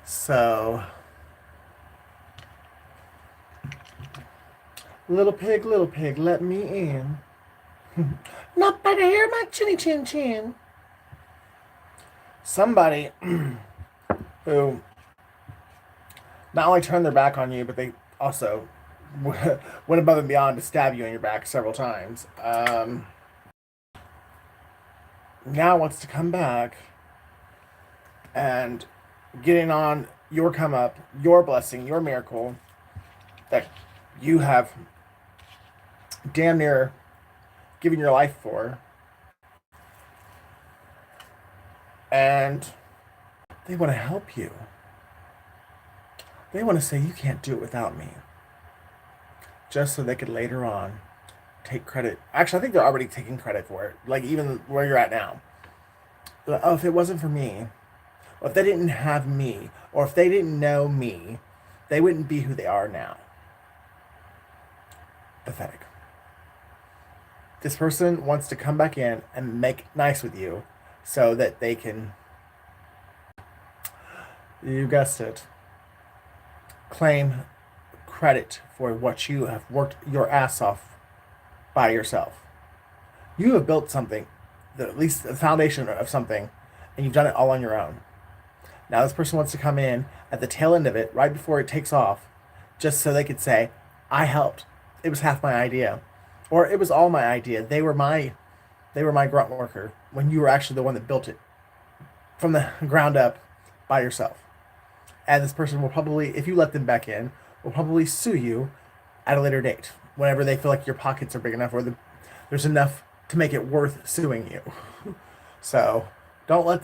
So, little pig, let me in. Nobody hear my chinny chin chin. Somebody who not only turned their back on you, but they also went above and beyond to stab you in your back several times. Now wants to come back and getting on your come up, your blessing, your miracle that you have damn near given your life for. And they want to help you. They want to say you can't do it without me. Just so they could later on take credit. Actually, I think they're already taking credit for it. Like even where you're at now. Oh, if it wasn't for me, or if they didn't have me, or if they didn't know me, they wouldn't be who they are now. Pathetic. This person wants to come back in and make nice with you so that they can, you guessed it, claim credit for what you have worked your ass off by yourself. You have built something, at least the foundation of something, and you've done it all on your own. Now this person wants to come in at the tail end of it, right before it takes off, just so they could say, I helped. It was half my idea. Or it was all my idea. They were my grunt worker when you were actually the one that built it from the ground up by yourself. And this person will probably, if you let them back in, will probably sue you at a later date, whenever they feel like your pockets are big enough or there's enough to make it worth suing you. So do not let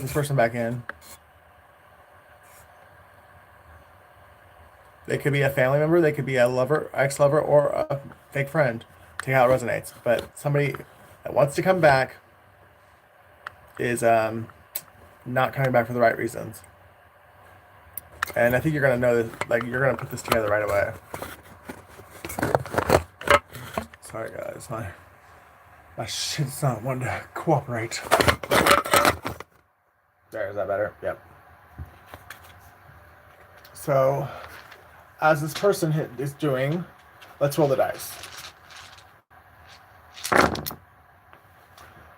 this person back in. They could be a family member, they could be a lover, ex-lover, or a fake friend. Take how it resonates. But somebody that wants to come back is not coming back for the right reasons. And I think you're gonna know this, like you're gonna put this together right away. Sorry guys, my shit's not wanting to cooperate. There, is that better? Yep. So, as this person is doing, let's roll the dice.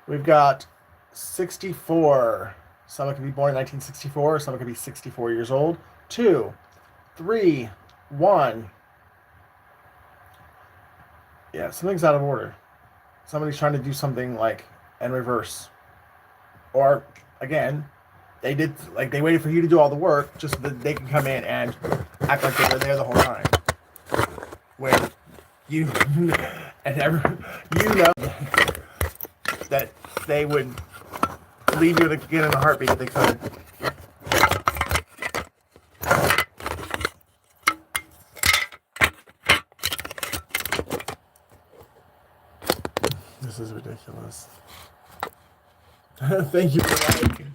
We've got 64. Someone could be born in 1964. Someone could be 64 years old. 2, 3, 1. Yeah, something's out of order. Somebody's trying to do something like in reverse. Or, again, they waited for you to do all the work just so that they can come in and act like they were there the whole time. When you you know that they would leave you again in a heartbeat if they could. This is ridiculous. Thank you for liking.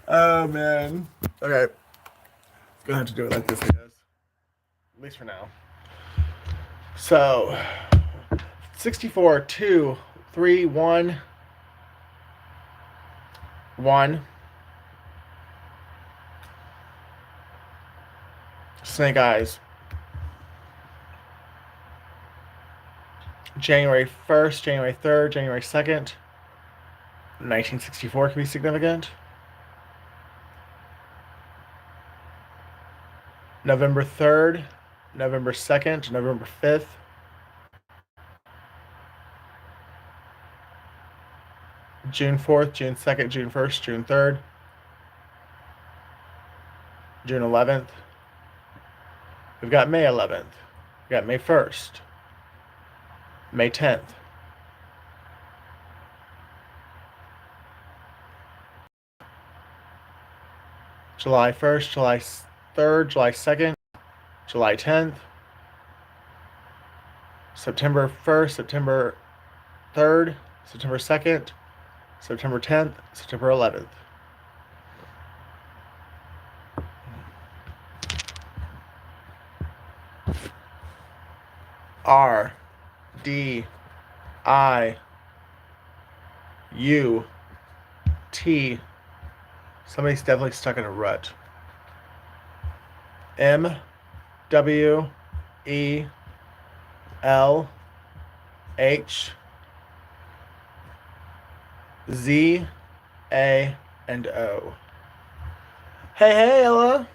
Oh man. Okay. Gonna have to do it like this, I guess. At least for now. So 64, 2, 3, 1. 1. Snake eyes. January 1st, January 3rd, January 2nd. 1964 can be significant. November 3rd, November 2nd, November 5th. June 4th, June 2nd, June 1st, June 3rd. June 11th. We've got May 11th. We've got May 1st. May 10th. July 1st, July 3rd, July 2nd, July 10th. September 1st, September 3rd, September 2nd, September 10th, September 11th. R D I U T Somebody's definitely stuck in a rut. MWELHZA and O. Hey, hey, Ella.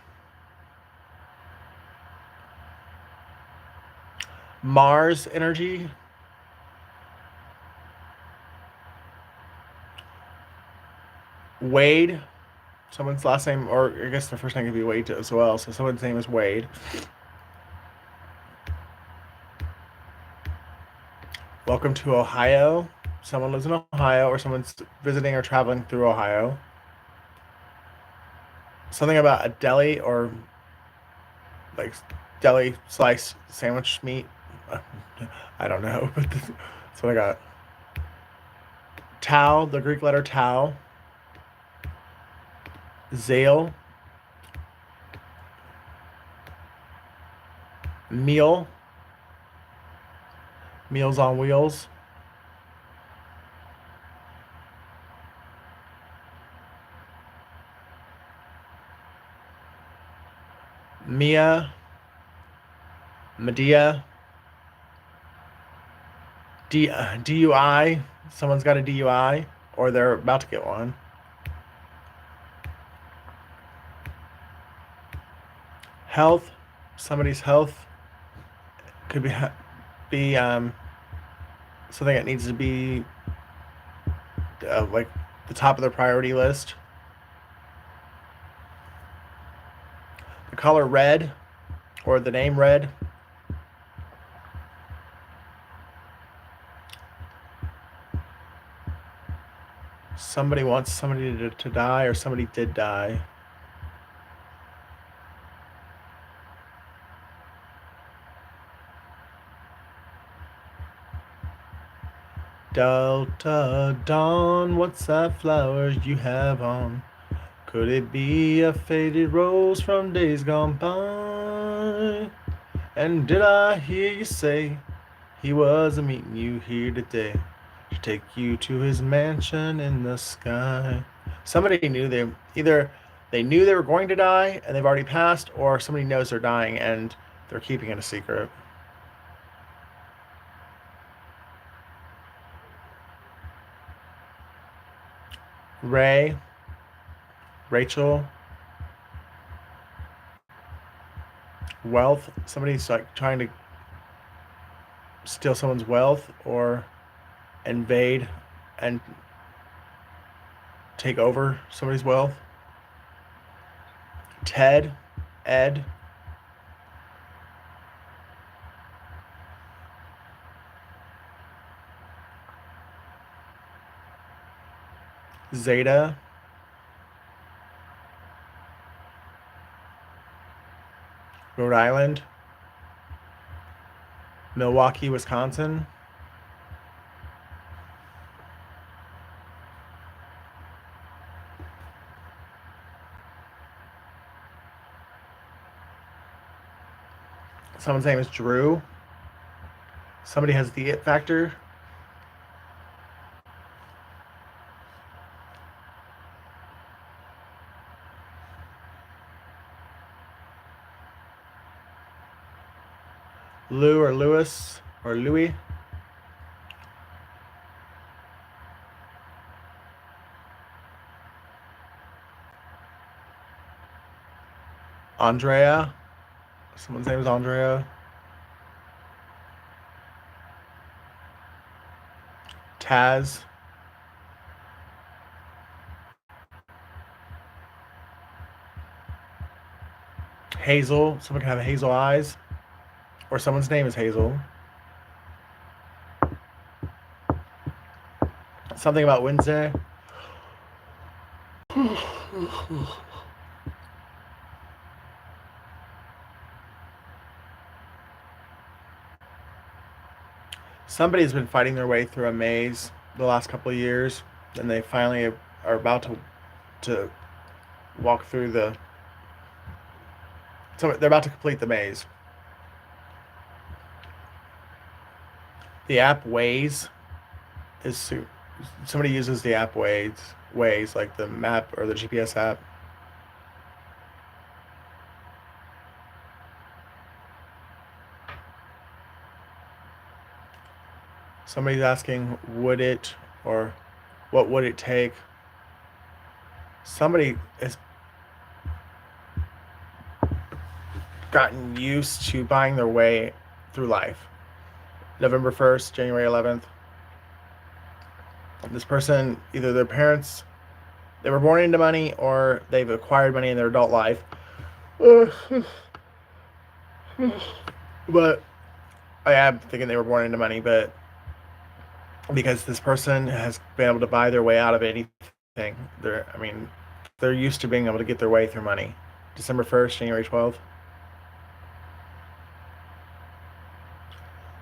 Mars energy. Wade. Someone's last name, or I guess their first name could be Wade as well. So someone's name is Wade. Welcome to Ohio. Someone lives in Ohio, or someone's visiting or traveling through Ohio. Something about a deli or like deli slice sandwich meat. I don't know, but that's what I got. Tau, the Greek letter tau. Zale. Meal. Meals on Wheels. Mia. Medea. DUI. Someone's got a DUI, or they're about to get one. Health. Somebody's health could be something that needs to be like the top of their priority list. The color red, or the name red. Somebody wants somebody to die, or somebody did die. Delta Dawn, what's that flower you have on? Could it be a faded rose from days gone by? And did I hear you say he was meeting you here today to take you to his mansion in the sky? Somebody knew they knew they were going to die and they've already passed, or somebody knows they're dying and they're keeping it a secret. Ray, Rachel, wealth. Somebody's like trying to steal someone's wealth or invade and take over somebody's wealth. Ted, Ed, Zeta, Rhode Island, Milwaukee, Wisconsin, someone's name is Drew. Somebody has the it factor. Lou or Lewis or Louis. Andrea. Someone's name is Andrea. Taz. Hazel. Someone can have hazel eyes. Or someone's name is Hazel. Something about Wednesday. Somebody's been fighting their way through a maze the last couple of years, and they finally are about to walk through the. So they're about to complete the maze. The app Waze is somebody uses the app ways like the map or the GPS app. Somebody's asking, would it or what would it take? Somebody has gotten used to buying their way through life. November 1st, January 11th. This person, either their parents, they were born into money or they've acquired money in their adult life. But I am thinking they were born into money, but because this person has been able to buy their way out of anything. They're used to being able to get their way through money. December 1st, January 12th.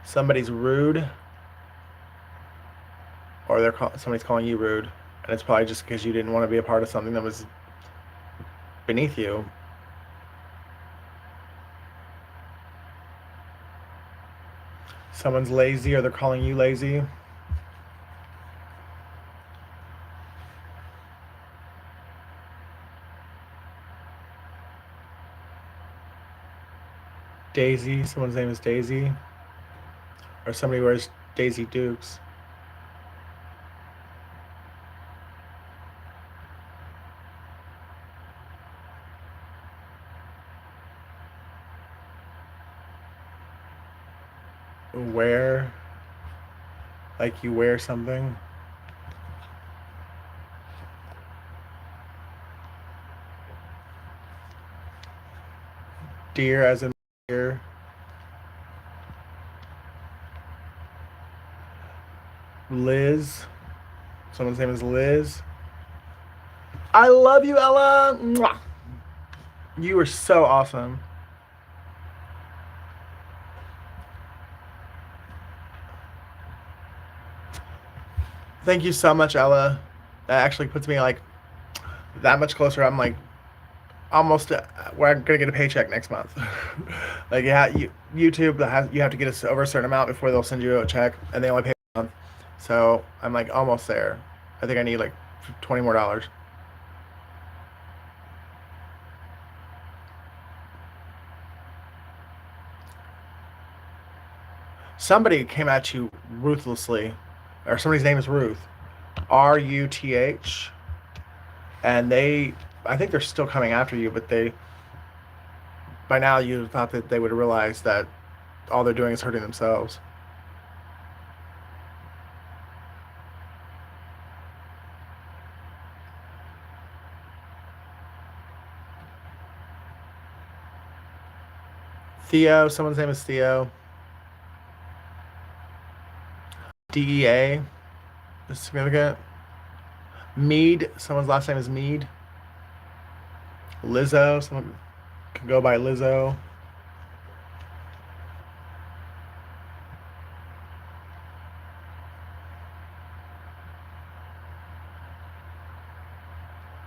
Somebody's rude, or somebody's calling you rude, and it's probably just because you didn't want to be a part of something that was beneath you. Someone's lazy, or they're calling you lazy. Daisy, someone's name is Daisy, or somebody wears Daisy Dukes. Wear, like you wear something. Deer, as in deer. Liz, someone's name is Liz. I love you, Ella. Mwah. You are so awesome. Thank you so much, Ella. That actually puts me like that much closer. I'm like almost where I'm gonna get a paycheck next month. Like yeah, YouTube you have to get us over a certain amount before they'll send you a check, and they only pay a month. So I'm like almost there. I think I need like $20 more. Somebody came at you ruthlessly, or somebody's name is Ruth, Ruth, and I think they're still coming after you, but by now you thought that they would realize that all they're doing is hurting themselves. Theo, someone's name is Theo. DEA is significant. Mead, someone's last name is Mead. Lizzo, someone can go by Lizzo.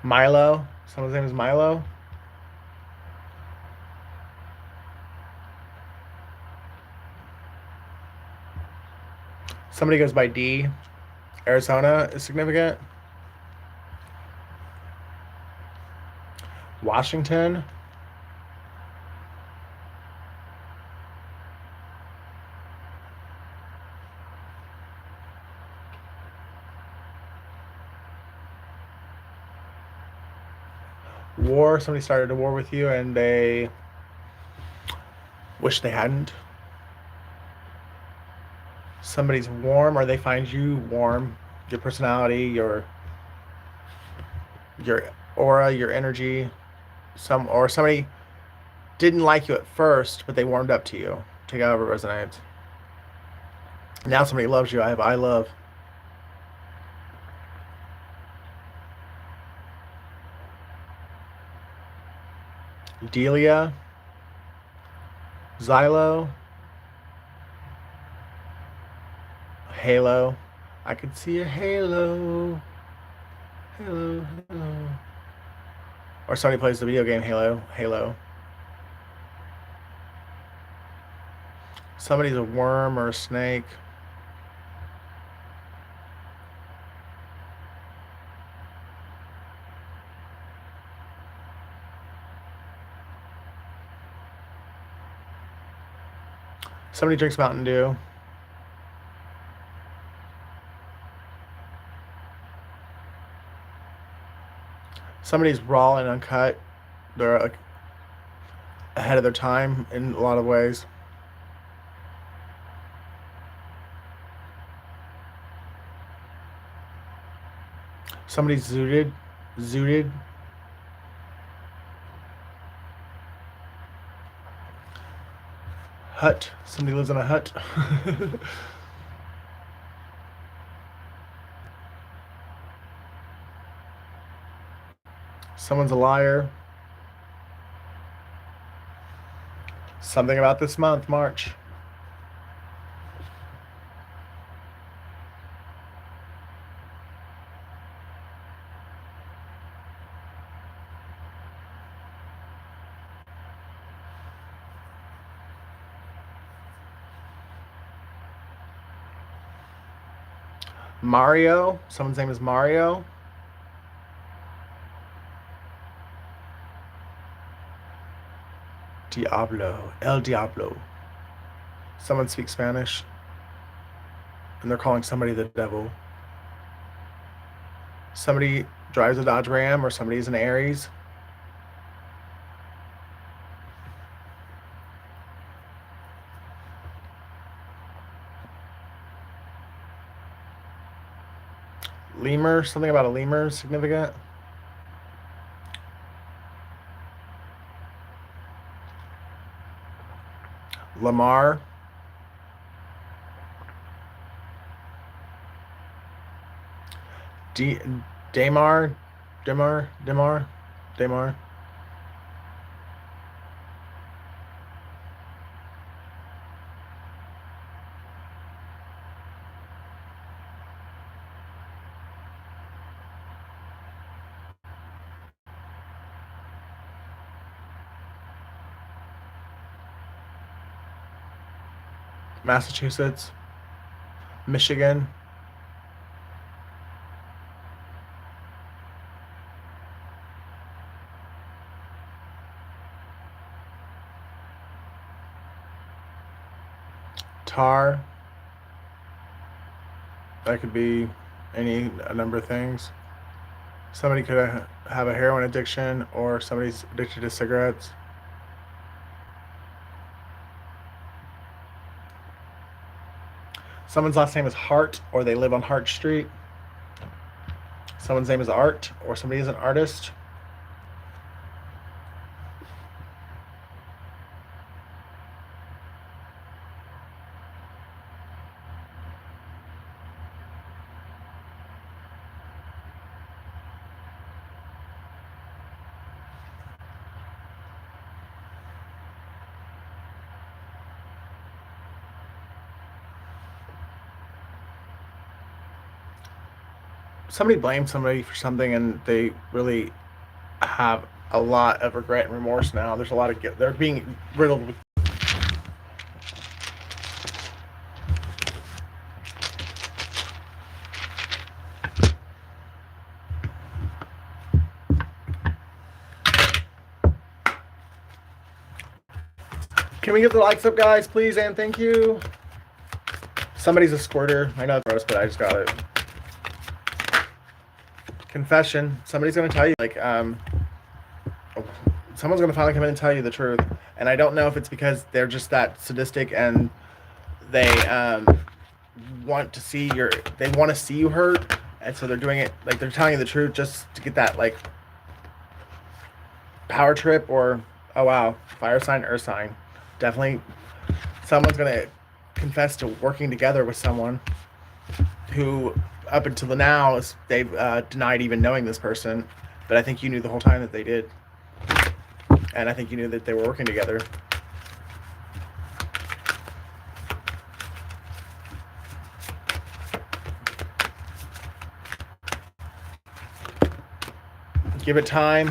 Milo, someone's name is Milo. Somebody goes by D. Arizona is significant. Washington. War. Somebody started a war with you and they wish they hadn't. Somebody's warm or they find you warm. Your personality, your aura, your energy. Somebody didn't like you at first, but they warmed up to you. Take it however it resonates. Now somebody loves you. I love. Delia. Xylo. Halo. I could see a halo. Halo, halo. Or somebody plays the video game Halo. Halo. Somebody's a worm or a snake. Somebody drinks Mountain Dew. Somebody's raw and uncut. They're like ahead of their time in a lot of ways. Somebody's zooted. Hut. Somebody lives in a hut. Someone's a liar. Something about this month, March. Mario. Someone's name is Mario. Diablo. El Diablo. Someone speaks Spanish. And they're calling somebody the devil. Somebody drives a Dodge Ram, or somebody's an Aries. Lemur. Something about a lemur is significant. Lamar. Damar. Massachusetts. Michigan. Tar. That could be a number of things. Somebody could have a heroin addiction, or somebody's addicted to cigarettes. Someone's last name is Hart, or they live on Hart Street. Someone's name is Art, or somebody is an artist. Somebody blames somebody for something, and they really have a lot of regret and remorse now. There's a lot of guilt. They're being riddled with. Can we get the likes up, guys, please, and thank you. Somebody's a squirter. I know it's gross, but I just got it. Confession. Somebody's going to tell you, like, someone's going to finally come in and tell you the truth. And I don't know if it's because they're just that sadistic and they want to see you hurt. And so they're doing it, like, they're telling you the truth just to get that, like, power trip, or, oh, wow, fire sign, earth sign. Definitely someone's going to confess to working together with someone who, up until the now, they've denied even knowing this person, but I think you knew the whole time that they did, and I think you knew that they were working together. Give it time,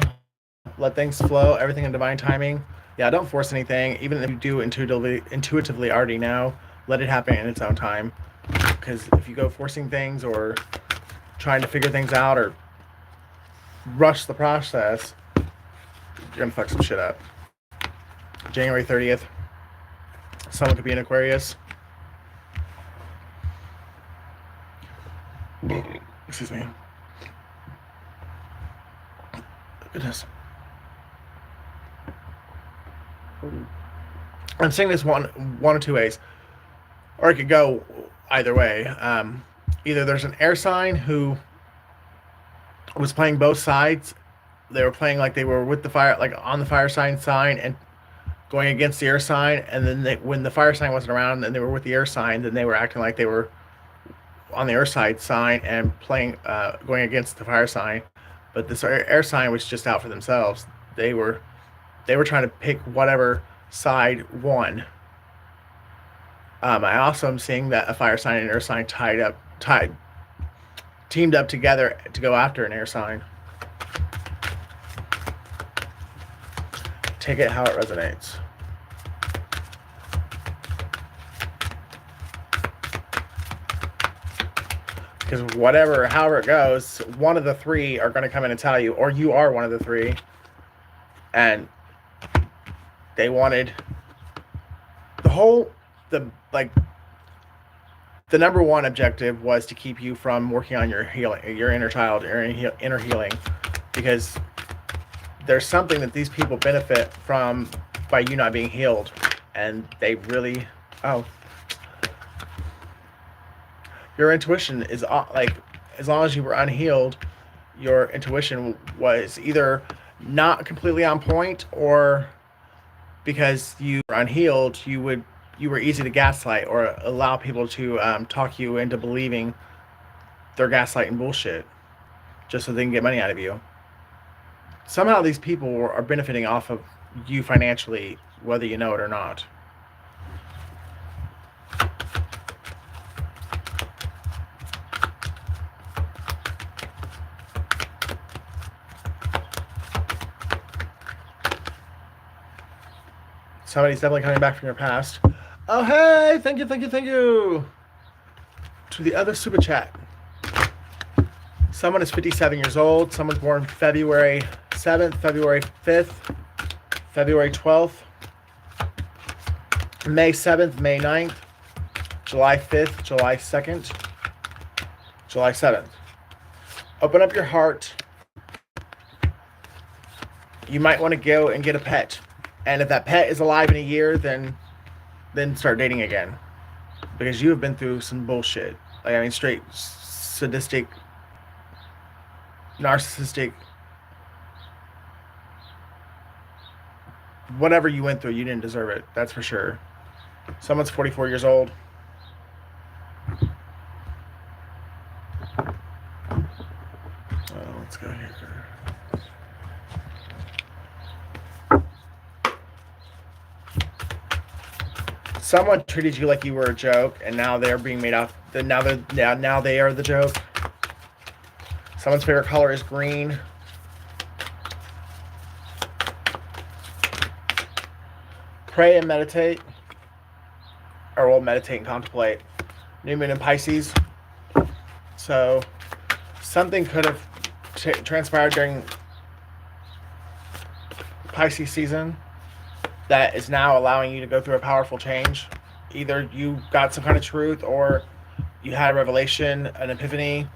let things flow, everything in divine timing. Yeah, don't force anything, even if you do intuitively already know, let it happen in its own time. Because if you go forcing things or trying to figure things out or rush the process, you're going to fuck some shit up. January 30th. Someone could be an Aquarius. Excuse me. Goodness. I'm saying this one or two ways, or it could go either way. Either there's an air sign who was playing both sides. They were playing like they were with the fire, like on the fire sign, and going against the air sign. And then when the fire sign wasn't around, and they were with the air sign, then they were acting like they were on the air side sign and playing, going against the fire sign. But this air sign was just out for themselves. They were trying to pick whatever side won. I also am seeing that a fire sign and an air sign teamed up together to go after an air sign. Take it how it resonates. Because however it goes, one of the three are going to come in and tell you, or you are one of the three, and they wanted the number one objective was to keep you from working on your healing, your inner child, your inner healing, because there's something that these people benefit from by you not being healed, and they really, your intuition is like, as long as you were unhealed, your intuition was either not completely on point, or because you were unhealed, you were easy to gaslight or allow people to talk you into believing their gaslighting bullshit just so they can get money out of you. Somehow these people are benefiting off of you financially, whether you know it or not. Somebody's definitely coming back from your past. Oh, hey! Thank you. To the other super chat. Someone is 57 years old. Someone's born February 7th, February 5th, February 12th, May 7th, May 9th, July 5th, July 2nd, July 7th. Open up your heart. You might want to go and get a pet. And if that pet is alive in a year, then start dating again. Because you have been through some bullshit. Like, I mean, straight sadistic, narcissistic, whatever you went through, you didn't deserve it. That's for sure. Someone's 44 years old. Let's go here. Someone treated you like you were a joke, and now they're being made out. Now they are the joke. Someone's favorite color is green. Pray and meditate, or we'll meditate and contemplate. New moon in Pisces. So something could have transpired during Pisces season that is now allowing you to go through a powerful change. Either you got some kind of truth, or you had a revelation, an epiphany,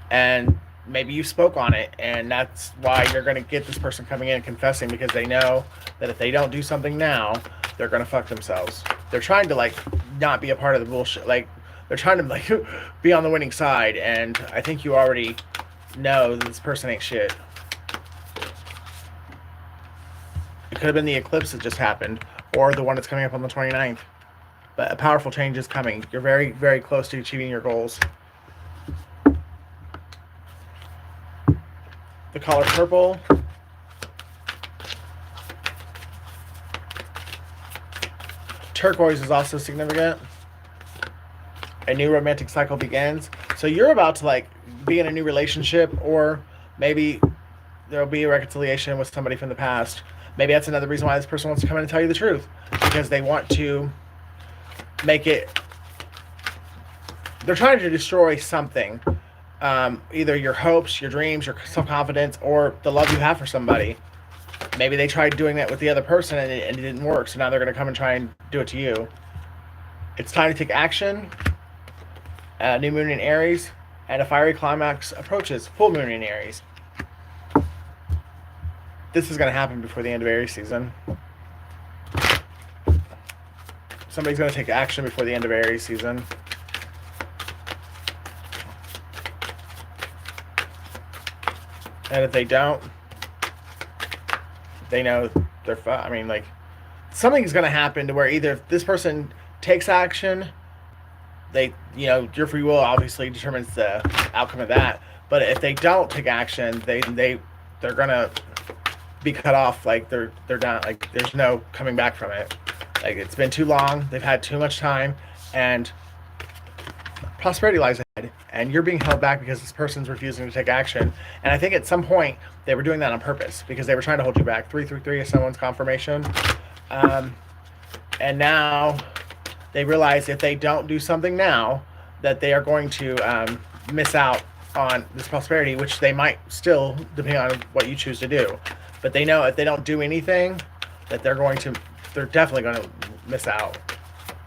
and maybe you spoke on it, and that's why you're going to get this person coming in and confessing, because they know that if they don't do something now, they're going to fuck themselves. They're trying to, like, not be a part of the bullshit. Like, they're trying to, like, be on the winning side, and I think you already know that this person ain't shit. It could have been the eclipse that just happened, or the one that's coming up on the 29th. But a powerful change is coming. You're very, very close to achieving your goals. The color purple. Turquoise is also significant. A new romantic cycle begins. So you're about to, like, be in a new relationship, or maybe there'll be a reconciliation with somebody from the past. Maybe that's another reason why this person wants to come in and tell you the truth, because they want to make it. They're trying to destroy something, either your hopes, your dreams, your self-confidence, or the love you have for somebody. Maybe they tried doing that with the other person and it didn't work, so now they're going to come and try and do it to you. It's time to take action. New moon in Aries, and a fiery climax approaches. Full moon in Aries. This is going to happen before the end of Aries season. Somebody's going to take action before the end of Aries season. And if they don't, they know they're I mean, like, something's going to happen to where either this person takes action, they, your free will obviously determines the outcome of that. But if they don't take action, they're going to be cut off. Like, they're done. Like, there's no coming back from it. Like, it's been too long. They've had too much time, and prosperity lies ahead, and you're being held back because this person's refusing to take action. And I think at some point they were doing that on purpose because they were trying to hold you back. 333 is someone's confirmation. And now they realize if they don't do something now, that they are going to miss out on this prosperity, which they might still, depending on what you choose to do. But they know if they don't do anything, that they're definitely going to miss out,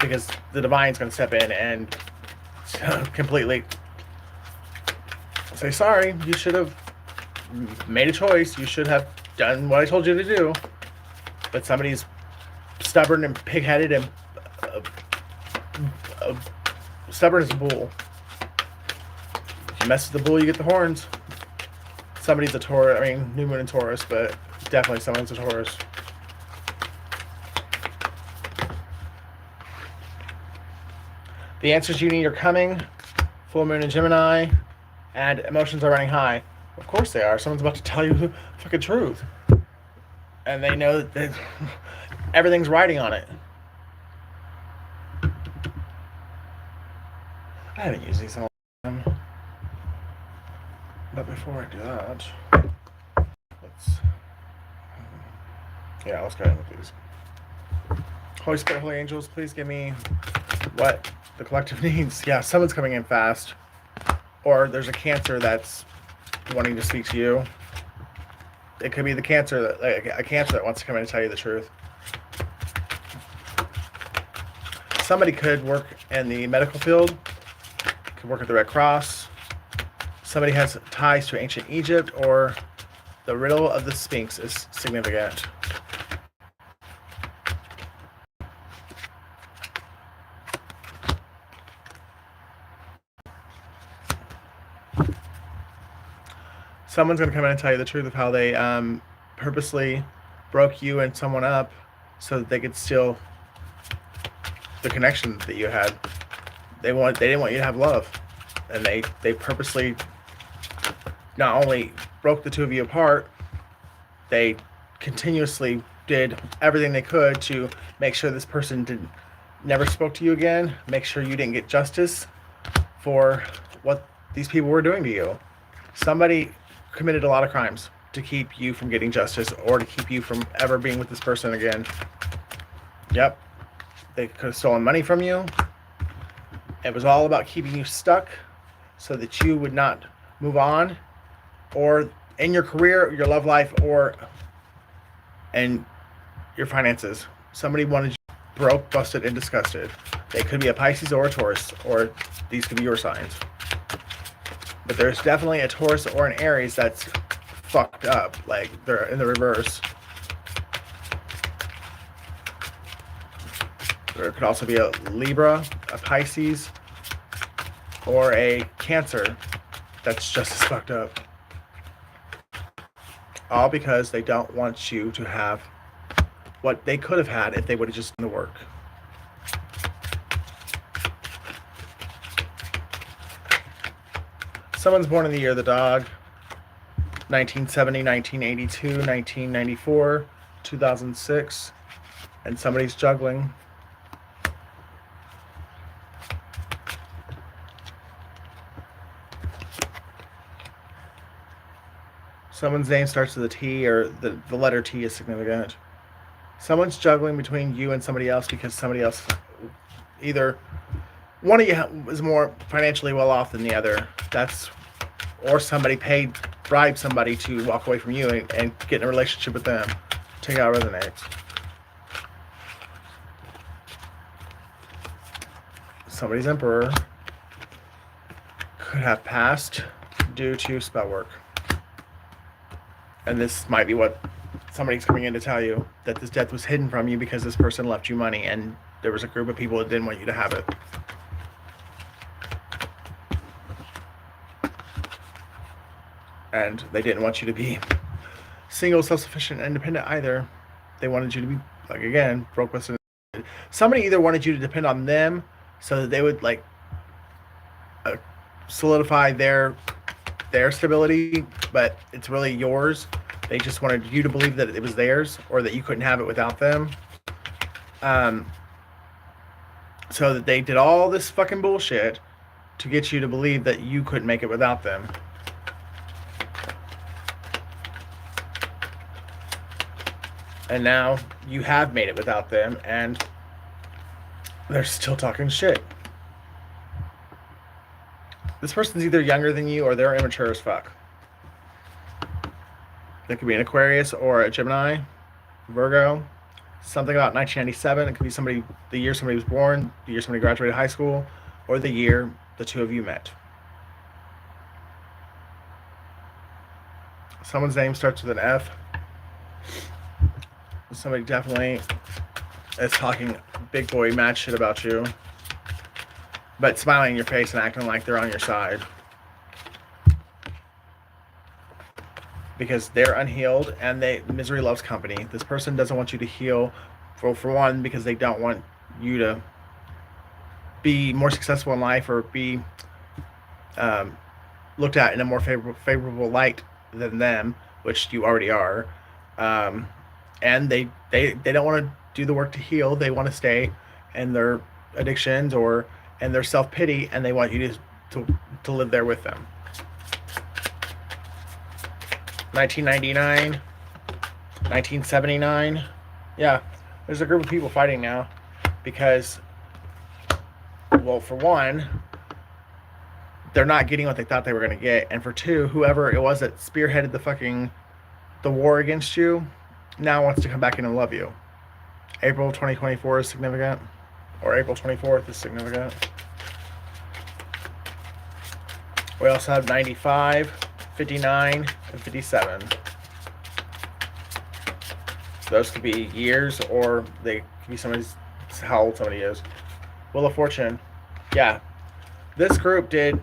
because the divine's going to step in and completely say, sorry, you should have made a choice. You should have done what I told you to do. But somebody's stubborn and pig-headed and stubborn as a bull. If you mess with the bull, you get the horns. Somebody's a Taurus. I mean, new moon in Taurus, but definitely someone's a Taurus. The answers you need are coming. Full moon in Gemini, and emotions are running high. Of course they are. Someone's about to tell you the fucking truth, and they know that everything's riding on it. I haven't used these all the time, but before I do that, let's go ahead with these. Holy Spirit, Holy Angels, please give me what the collective needs. Yeah, someone's coming in fast, or there's a Cancer that's wanting to speak to you. It could be the Cancer, a Cancer that wants to come in and tell you the truth. Somebody could work in the medical field, could work at the Red Cross. Somebody has ties to ancient Egypt, or the riddle of the Sphinx is significant. Someone's going to come in and tell you the truth of how they purposely broke you and someone up so that they could steal the connection that you had. They didn't want you to have love, and they purposely not only broke the two of you apart, they continuously did everything they could to make sure this person never spoke to you again, make sure you didn't get justice for what these people were doing to you. Somebody committed a lot of crimes to keep you from getting justice, or to keep you from ever being with this person again. Yep. They could have stolen money from you. It was all about keeping you stuck so that you would not move on, or in your career, your love life, or in your finances. Somebody wanted you broke, busted, and disgusted. They could be a Pisces or a Taurus, or these could be your signs. But there's definitely a Taurus or an Aries that's fucked up. Like, they're in the reverse. There could also be a Libra, a Pisces, or a Cancer that's just as fucked up. All because they don't want you to have what they could have had if they would have just done the work. Someone's born in the year of the dog. 1970, 1982, 1994, 2006. And somebody's juggling. Someone's name starts with a T, or the letter T is significant. Someone's juggling between you and somebody else because somebody else, either one of you is more financially well off than the other. Or somebody bribed somebody to walk away from you and get in a relationship with them. Take out resonates. somebody's emperor could have passed due to spell work. And this might be what somebody's coming in to tell you, that this death was hidden from you because this person left you money and there was a group of people that didn't want you to have it. And they didn't want you to be single, self-sufficient, and independent either. They wanted you to be, like, again, broke with. Somebody either wanted you to depend on them so that they would, like, solidify their stability, but it's really yours. They just wanted you to believe that it was theirs or that you couldn't have it without them. So that they did all this fucking bullshit to get you to believe that you couldn't make it without them. And now you have made it without them, and they're still talking shit. This person's either younger than you or they're immature as fuck. It could be an Aquarius or a Gemini, Virgo, something about 1997. It could be somebody, the year somebody was born, the year somebody graduated high school, or the year the two of you met. Someone's name starts with an F. Somebody definitely is talking big boy mad shit about you, but smiling in your face and acting like they're on your side. Because they're unhealed and misery loves company. This person doesn't want you to heal, for one, because they don't want you to be more successful in life or be looked at in a more favorable light than them, which you already are. And they don't want to do the work to heal. They want to stay in their addictions or in their self-pity, and they want you to live there with them. 1999, 1979. Yeah, there's a group of people fighting now because, well, for one, they're not getting what they thought they were going to get. And for two, whoever it was that spearheaded the war against you now wants to come back in and love you. April 2024 is significant, or April 24th is significant. We also have 95, 59, and 57. Those could be years, or they could be how old somebody is. Wheel of Fortune. Yeah. This group did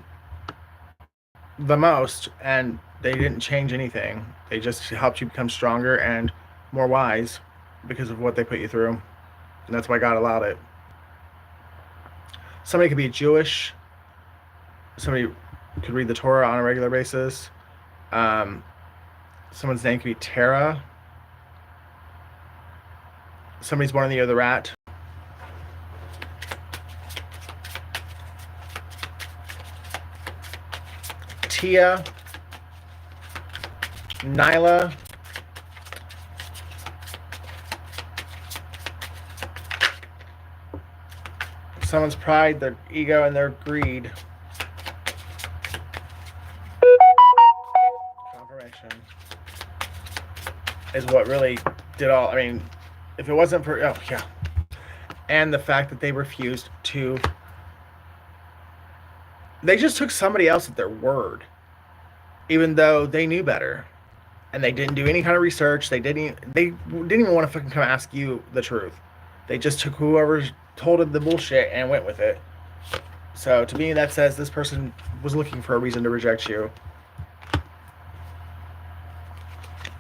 the most, and they didn't change anything. They just helped you become stronger and more wise because of what they put you through. And that's why God allowed it. Somebody could be Jewish. Somebody could read the Torah on a regular basis. Someone's name could be Tara. Somebody's born in the year of the rat. Tia. Nyla. Someone's pride, their ego, and their greed. Confirmation is what really did all. I mean, if it wasn't for, oh yeah, and the fact that they refused to, they just took somebody else at their word, even though they knew better, and they didn't do any kind of research. They didn't even want to fucking come ask you the truth. They just took whoever told them the bullshit and went with it. So to me, that says this person was looking for a reason to reject you.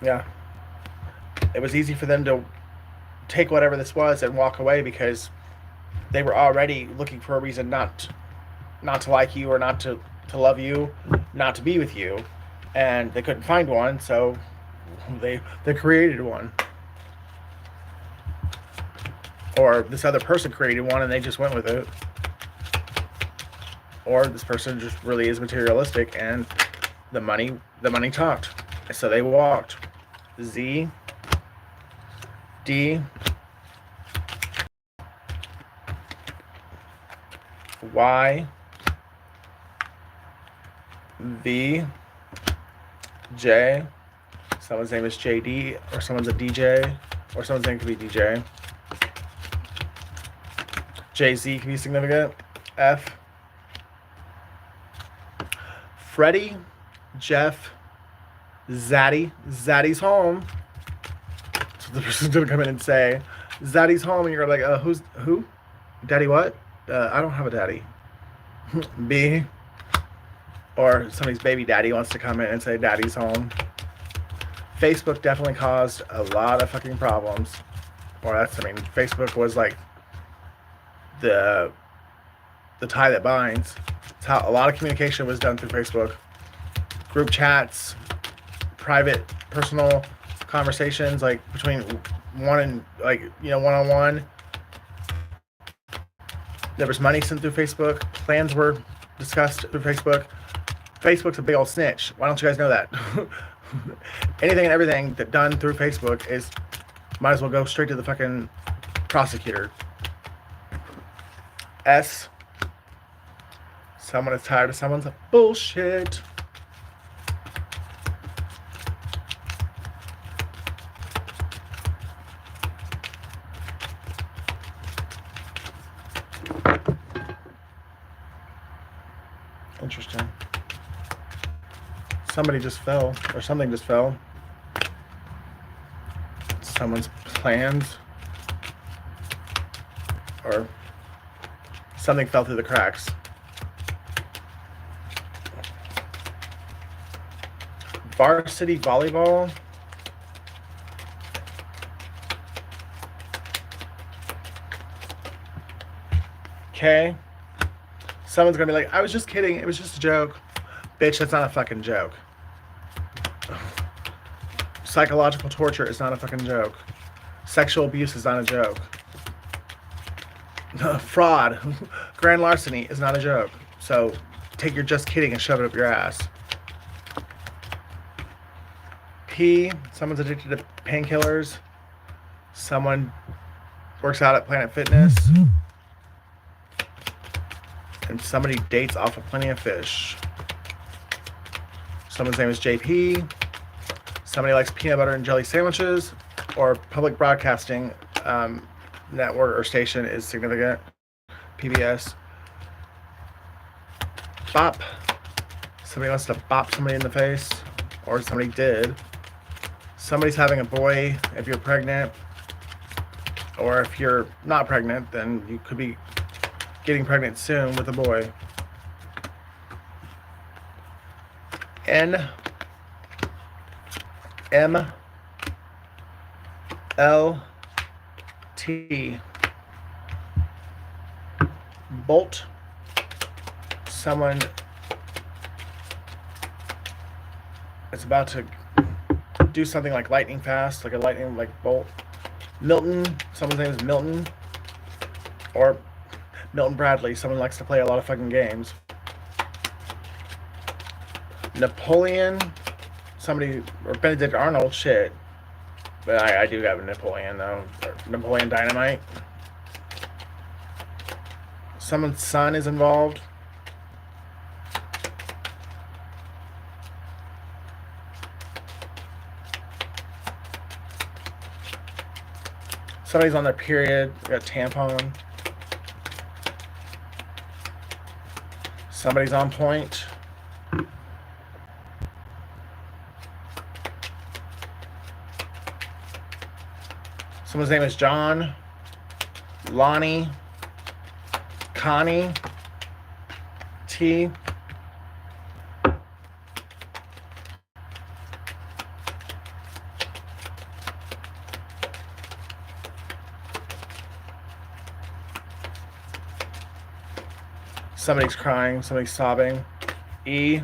Yeah. It was easy for them to take whatever this was and walk away because they were already looking for a reason not to like you or not to love you, not to be with you. And they couldn't find one, so they created one. Or this other person created one and they just went with it. Or this person just really is materialistic and the money talked. So they walked. Z, D, Y, V, J. Someone's name is JD, or someone's a DJ, or someone's name could be DJ. JZ can be significant. F. Freddie, Jeff, Zaddy. Zaddy's home. So the person's gonna come in and say, Zaddy's home, and you're like, who? Daddy what? I don't have a daddy. B. Or somebody's baby daddy wants to come in and say daddy's home. Facebook definitely caused a lot of fucking problems. Facebook was like the tie that binds. It's how a lot of communication was done through Facebook. Group chats, private, personal conversations, like between one-on-one. There was money sent through Facebook. Plans were discussed through Facebook. Facebook's a big old snitch. Why don't you guys know that? Anything and everything that done through Facebook might as well go straight to the fucking prosecutor. S. Someone is tired of someone's bullshit. Interesting. Somebody just fell, or something just fell. Someone's plans, or something fell through the cracks. Varsity volleyball. Okay. Someone's gonna be like, I was just kidding, it was just a joke. Bitch, that's not a fucking joke. Psychological torture is not a fucking joke. Sexual abuse is not a joke. Fraud, grand larceny is not a joke. So take your just kidding and shove it up your ass. P, someone's addicted to painkillers. Someone works out at Planet Fitness. And somebody dates off of Plenty of Fish. Someone's name is JP. Somebody likes peanut butter and jelly sandwiches. Or public broadcasting network or station is significant. PBS. Bop. Somebody wants to bop somebody in the face. Or somebody did. Somebody's having a boy if you're pregnant. Or if you're not pregnant, then you could be getting pregnant soon with a boy. N. M. L. T. Bolt. Someone is about to do something like lightning fast, like a lightning bolt. Milton. Someone's name is Milton. Or Milton Bradley. Someone likes to play a lot of fucking games. Napoleon. Somebody, or Benedict Arnold, shit. But I do have a Napoleon, though. Or Napoleon Dynamite. Someone's son is involved. Somebody's on their period. Got a tampon. Somebody's on point. Someone's name is John, Lonnie, Connie, T. Somebody's crying, somebody's sobbing. E.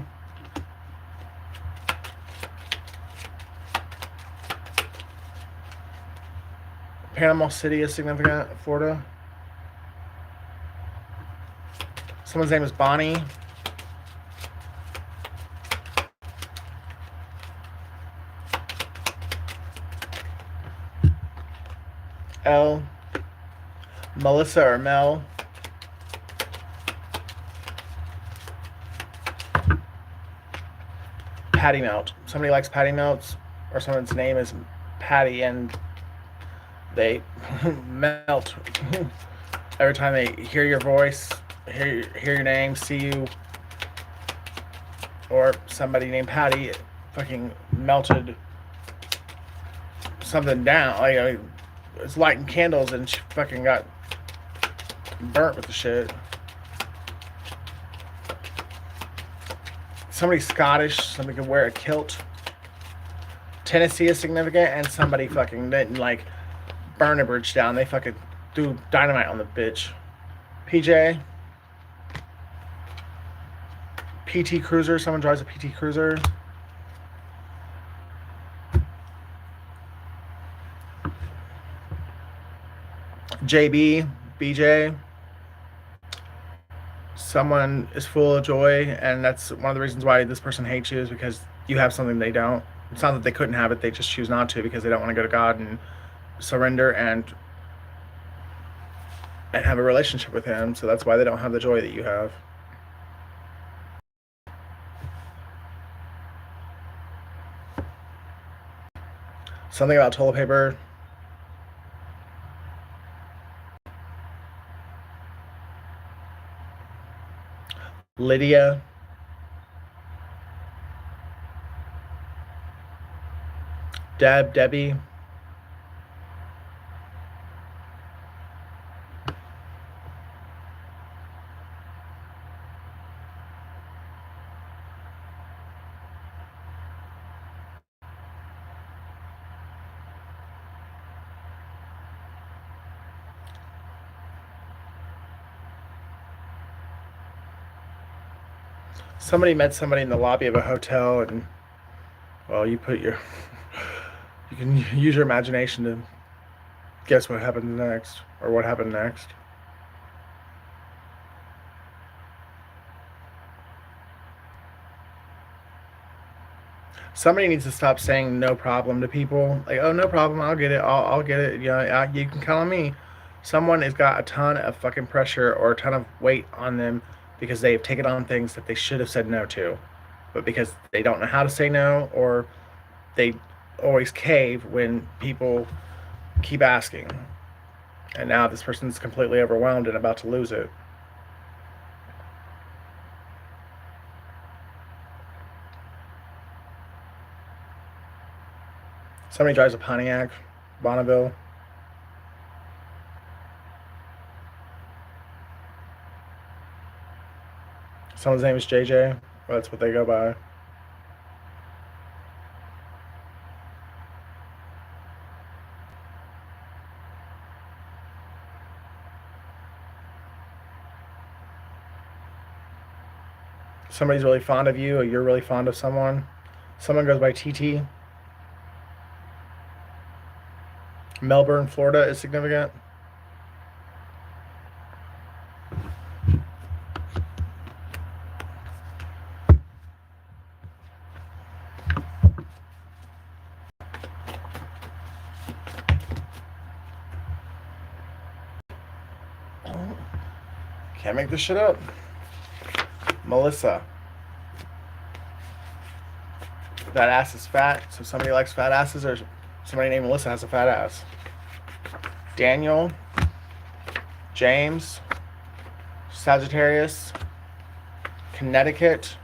Panama City is significant, Florida. Someone's name is Bonnie. L. Melissa or Mel. Patty melt. Somebody likes patty melts, or someone's name is Patty and they melt every time they hear your voice hear your name, see you, or somebody named Patty fucking melted something down. Like, I mean, it's lighting candles and she fucking got burnt with the shit. Somebody Scottish, somebody could wear a kilt. Tennessee is significant, and somebody fucking didn't like burn a bridge down. They fucking threw dynamite on the bitch. PJ. PT Cruiser. Someone drives a PT Cruiser. JB. BJ. Someone is full of joy, and that's one of the reasons why this person hates you, is because you have something they don't. It's not that they couldn't have it, they just choose not to because they don't want to go to God and surrender and have a relationship with Him. So that's why they don't have the joy that you have. Something about toilet paper. Lydia. Debbie. Somebody met somebody in the lobby of a hotel, and well, you can use your imagination to guess what happened next, or what happened next. Somebody needs to stop saying no problem to people. Like, oh, no problem, I'll get it. I'll get it. Yeah, you can count on me. Someone has got a ton of fucking pressure or a ton of weight on them because they've taken on things that they should have said no to, but because they don't know how to say no, or they always cave when people keep asking. And now this person's completely overwhelmed and about to lose it. Somebody drives a Pontiac, Bonneville. Someone's name is JJ. Well, that's what they go by. Somebody's really fond of you, or you're really fond of someone. Someone goes by TT. Melbourne, Florida is significant. Can't make this shit up. Melissa. That ass is fat, so somebody likes fat asses, or somebody named Melissa has a fat ass. Daniel. James. Sagittarius. Connecticut.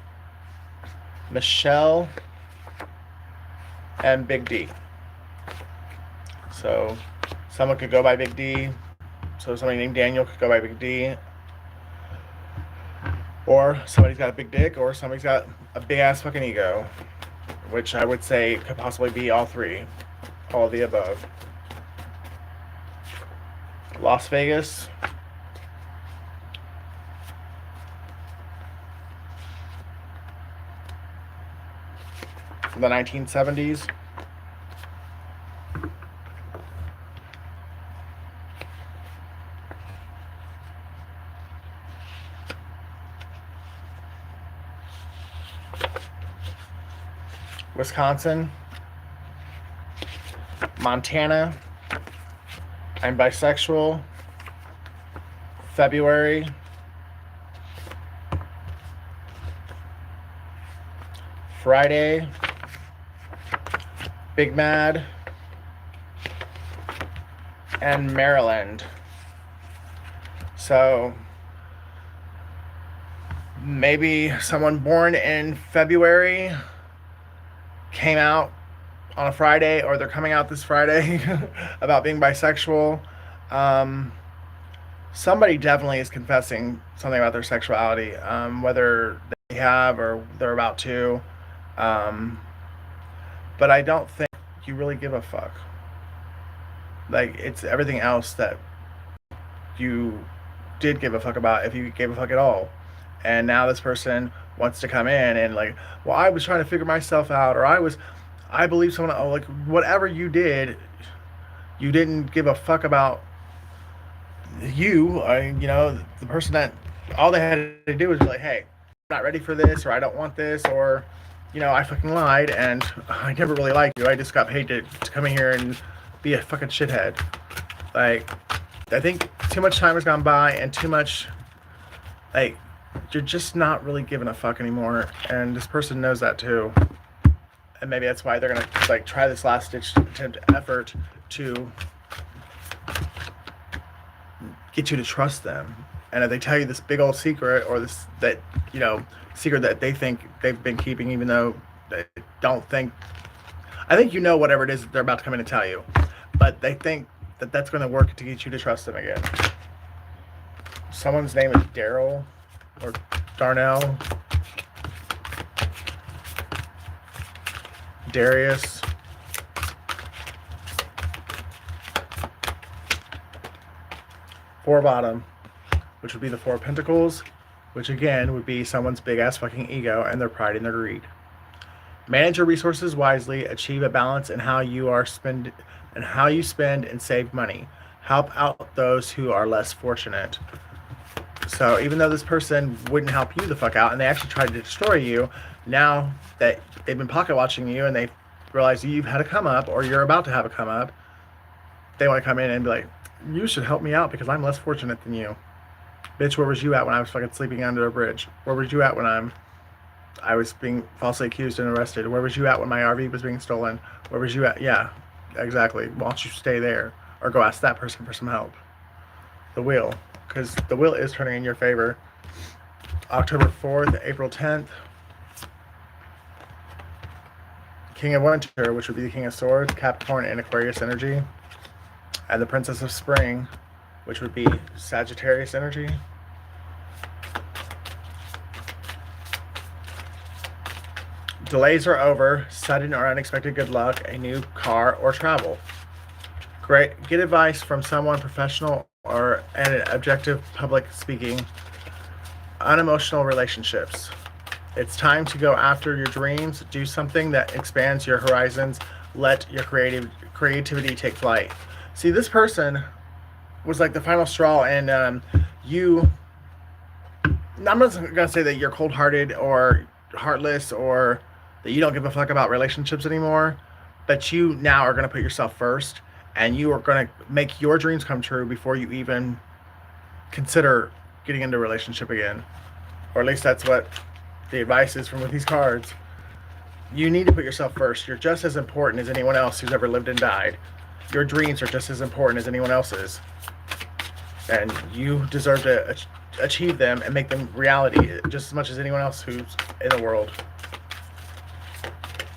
Michelle. And Big D. So someone could go by Big D. So somebody named Daniel could go by Big D. Or somebody's got a big dick, or somebody's got a big ass fucking ego. Which I would say could possibly be all three. All of the above. Las Vegas. From the 1970s. Wisconsin. Montana. I'm bisexual. February. Friday. Big Mad. And Maryland. So Maybe someone born in February came out on a Friday, or they're coming out this Friday about being bisexual. Um, Somebody definitely is confessing something about their sexuality, whether they have or they're about to. Um, but I don't think you really give a fuck. Like, it's everything else that you did give a fuck about, if you gave a fuck at all. And now this person wants to come in and, like, well, I was trying to figure myself out, or I believe someone, oh, like, whatever you did, you didn't give a fuck about the person that all they had to do was be like, hey, I'm not ready for this, or I don't want this, or, I fucking lied and I never really liked you. I just got paid to come in here and be a fucking shithead. Like, I think too much time has gone by, and too much, like, you're just not really giving a fuck anymore, and this person knows that too. And maybe that's why they're gonna, like, try this last ditch attempt effort to get you to trust them. And if they tell you this big old secret, or this secret that they think they've been keeping, even though they don't think, I think whatever it is that they're about to come in and tell you, but they think that that's going to work to get you to trust them again. Someone's name is Daryl or Darnell, Darius. Four bottom, which would be the Four of Pentacles, which again would be someone's big ass fucking ego and their pride and their greed. Manage your resources wisely. Achieve a balance in how you spend and save money. Help out those who are less fortunate. So even though this person wouldn't help you the fuck out, and they actually tried to destroy you, now that they've been pocket watching you and they realize you've had a come up, or you're about to have a come up, they want to come in and be like, you should help me out because I'm less fortunate than you. Bitch, where was you at when I was fucking sleeping under a bridge? Where was you at when I was being falsely accused and arrested? Where was you at when my RV was being stolen? Where was you at? Yeah, exactly. Why don't you stay there or go ask that person for some help? The wheel, because the wheel is turning in your favor. October 4th, April 10th. King of Winter, which would be the King of Swords, Capricorn and Aquarius energy. And the Princess of Spring, which would be Sagittarius energy. Delays are over. Sudden or unexpected good luck, a new car, or travel. Great. Get advice from someone professional or an objective public speaking. Unemotional relationships. It's time to go after your dreams. Do something that expands your horizons. Let your creativity take flight. See, this person was like the final straw, and I'm not going to say that you're cold-hearted or heartless, or that you don't give a fuck about relationships anymore, but you now are going to put yourself first, and you are going to make your dreams come true before you even consider getting into a relationship again. Or at least that's what the advice is from with these cards. You need to put yourself first. You're just as important as anyone else who's ever lived and died. Your dreams are just as important as anyone else's. And you deserve to achieve them and make them reality just as much as anyone else who's in the world.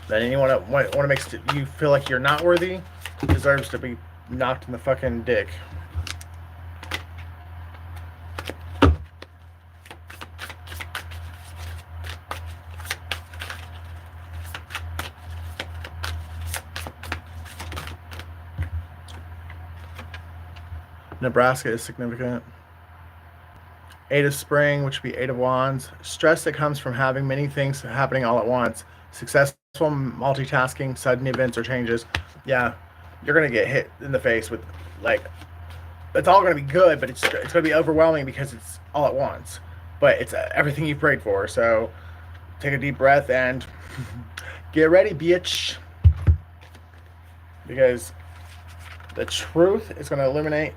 That anyone that want to make you feel like you're not worthy deserves to be knocked in the fucking dick. Nebraska is significant. Eight of Spring, which would be Eight of Wands. Stress that comes from having many things happening all at once. Successful multitasking, sudden events or changes. Yeah, you're going to get hit in the face with, like, it's all going to be good, but it's going to be overwhelming because it's all at once. But it's everything you've prayed for. So take a deep breath and get ready, bitch. Because the truth is going to illuminate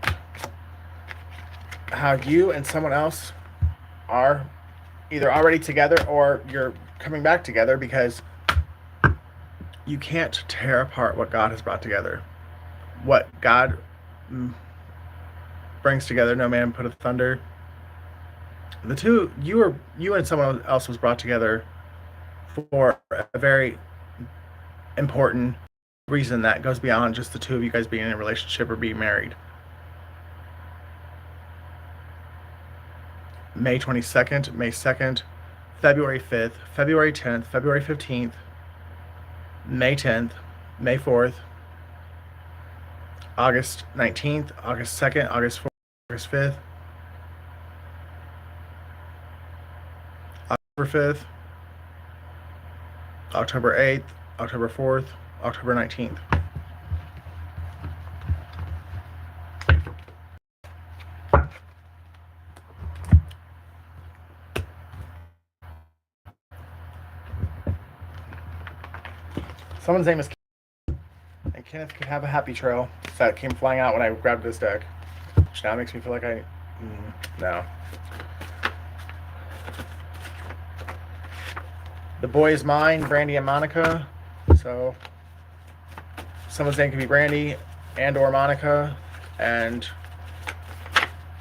how you and someone else are either already together or you're coming back together, because you can't tear apart what God has brought together. What God brings together, no man put asunder. The two, you and someone else was brought together for a very important reason that goes beyond just the two of you guys being in a relationship or being married. May 22nd, May 2nd, February 5th, February 10th, February 15th, May 10th, May 4th, August 19th, August 2nd, August 4th, August 5th, October 5th, October 8th, October 4th, October 19th. Someone's name is Kenneth, and Kenneth could have a happy trail that came flying out when I grabbed this deck, which now makes me feel like no. The boy is mine, Brandy and Monica. So someone's name could be Brandy and or Monica, and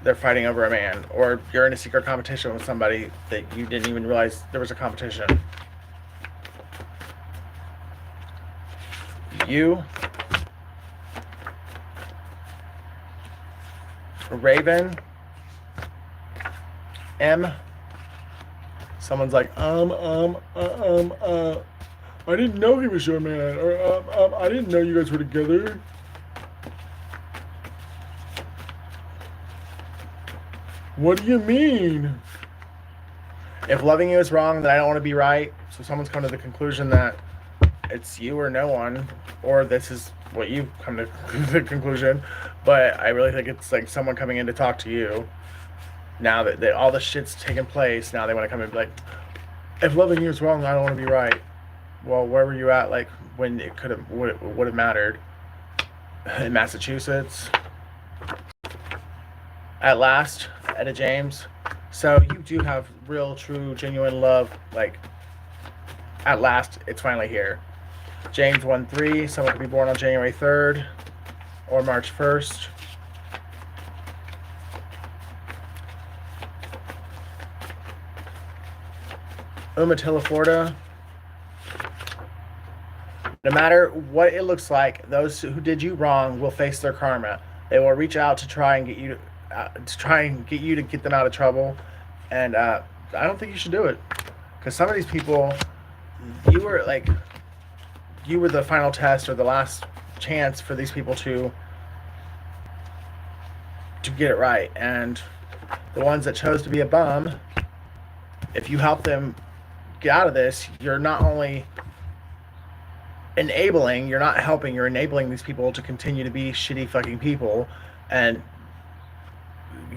they're fighting over a man, or you're in a secret competition with somebody that you didn't even realize there was a competition. You, Raven, M. Someone's like, I didn't know he was your man, or I didn't know you guys were together. What do you mean? If loving you is wrong, then I don't want to be right. So someone's come to the conclusion that it's you or no one, or this is what you come to the conclusion. But I really think it's like someone coming in to talk to you. Now that all the shit's taken place, now they want to come and be like, if loving you is wrong, I don't want to be right. Well, where were you at, like, when it would have mattered? In Massachusetts? At last, Etta James. So you do have real, true, genuine love, like, at last, it's finally here. James 1-3, someone could be born on January 3rd or March 1st. Umatilla, Florida. No matter what it looks like, those who did you wrong will face their karma. They will reach out to try and get you to get them out of trouble. And I don't think you should do it, because some of these people, you were the final test or the last chance for these people to get it right. And the ones that chose to be a bum, if you help them get out of this, you're not only enabling, you're not helping, you're enabling these people to continue to be shitty fucking people, and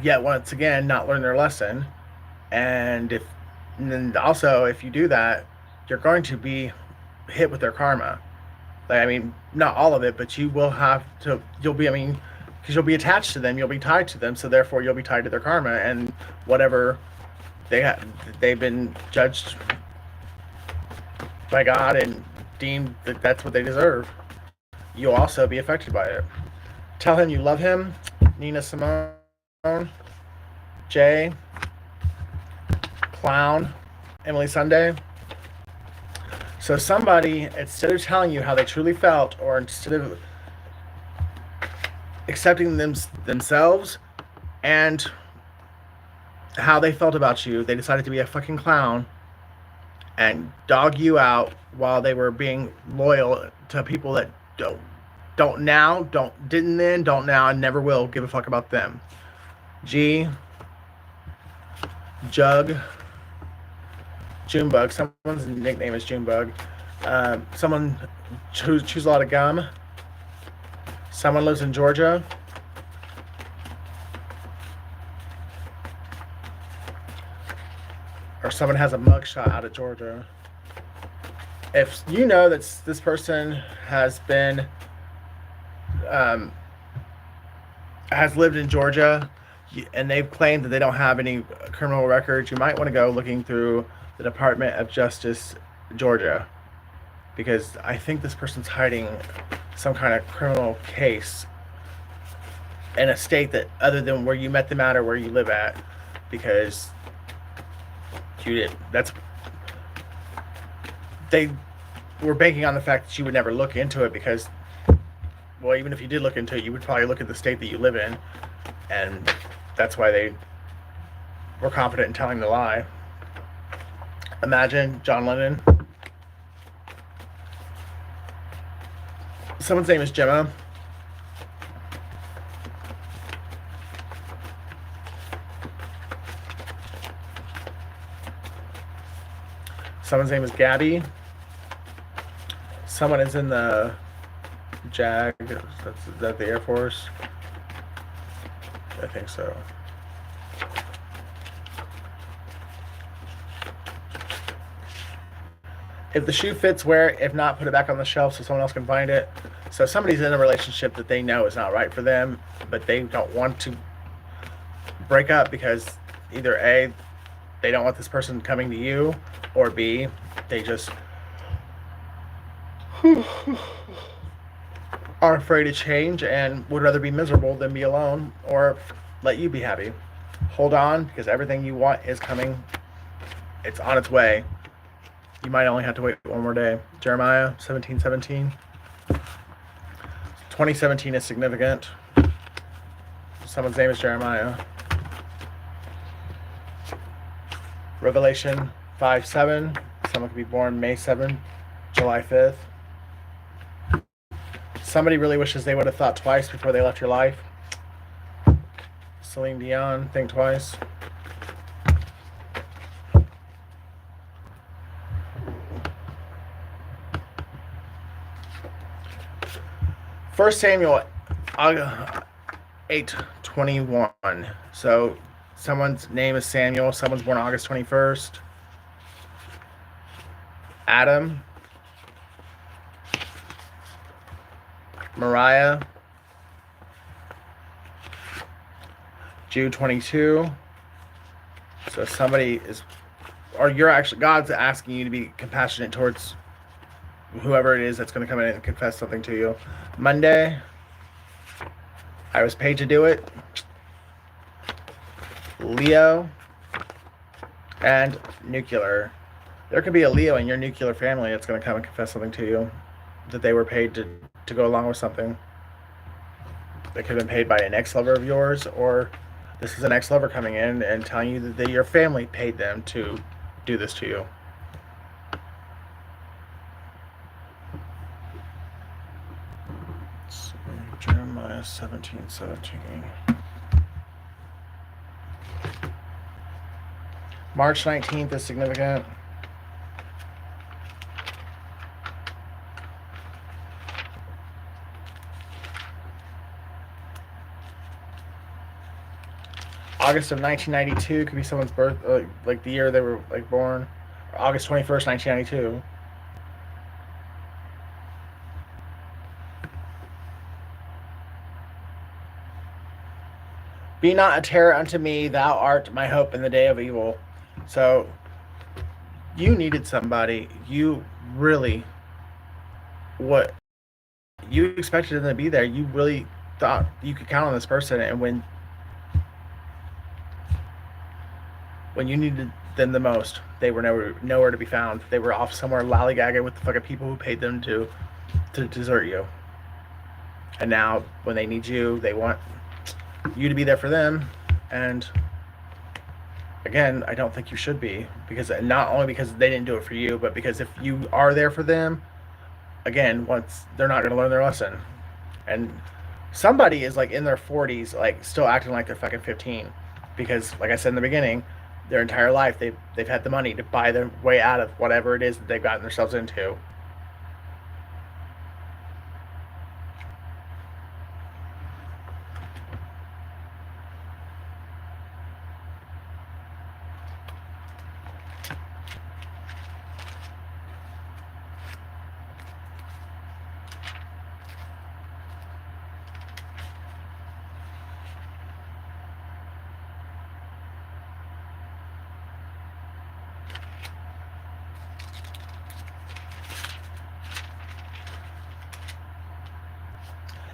yet once again not learn their lesson. And then also, if you do that, you're going to be hit with their karma. Like, I mean, not all of it, but you will have to, because you'll be attached to them, you'll be tied to them, so therefore you'll be tied to their karma, and whatever they've been judged by God and deemed that that's what they deserve, you'll also be affected by it. Tell him you love him. Nina Simone, Jay, Clown, Emily Sunday. So somebody, instead of telling you how they truly felt, or instead of accepting themselves and how they felt about you, they decided to be a fucking clown and dog you out while they were being loyal to people that don't now, didn't then, don't now, and never will give a fuck about them. G, Jug, Junebug. Someone's nickname is Junebug. Someone chews a lot of gum. Someone lives in Georgia. Or someone has a mugshot out of Georgia. If you know that this person has been, has lived in Georgia, and they've claimed that they don't have any criminal records, you might want to go looking through the Department of Justice, Georgia, because I think this person's hiding some kind of criminal case in a state that other than where you met them at or where you live at, because They were banking on the fact that you would never look into it because, well, even if you did look into it, you would probably look at the state that you live in, and that's why they were confident in telling the lie. Imagine John Lennon. Someone's name is Gemma. Someone's name is Gabby. Someone is in the JAG. Is that the Air Force? I think so. If the shoe fits, wear it. If not, put it back on the shelf so someone else can find it. So somebody's in a relationship that they know is not right for them, but they don't want to break up because either A, they don't want this person coming to you, or B, they just are afraid to change and would rather be miserable than be alone or let you be happy. Hold on, because everything you want is coming. It's on its way. You might only have to wait one more day. Jeremiah 17:17. 2017 is significant. Someone's name is Jeremiah. Revelation 5:7. Someone could be born May 7th, July 5th. Somebody really wishes they would have thought twice before they left your life. Celine Dion, think twice. First Samuel 8:21. So someone's name is Samuel. Someone's born August 21st. Adam. Mariah. Jude 22. So somebody is, or you're actually, God's asking you to be compassionate towards whoever it is that's going to come in and confess something to you. Monday, I was paid to do it. Leo and nuclear. There could be a Leo in your nuclear family that's going to come and confess something to you that they were paid to go along with something. They could have been paid by an ex-lover of yours, or this is an ex-lover coming in and telling you that your family paid them to do this to you. So, Jeremiah 17:17. March 19th is significant. August of 1992 could be someone's birth, like the year they were born. Or August 21st, 1992. Be not a terror unto me, thou art my hope in the day of evil. So you needed somebody. You really, what you expected them to be there. You really thought you could count on this person, and when you needed them the most, they were nowhere to be found. They were off somewhere lollygagging with the fucking people who paid them to desert you. And now, when they need you, they want you to be there for them. And again, I don't think you should be, because not only because they didn't do it for you, but because if you are there for them, again, once they're not going to learn their lesson. And somebody is in their 40s, still acting like they're fucking 15, because like I said in the beginning, their entire life they've had the money to buy their way out of whatever it is that they've gotten themselves into.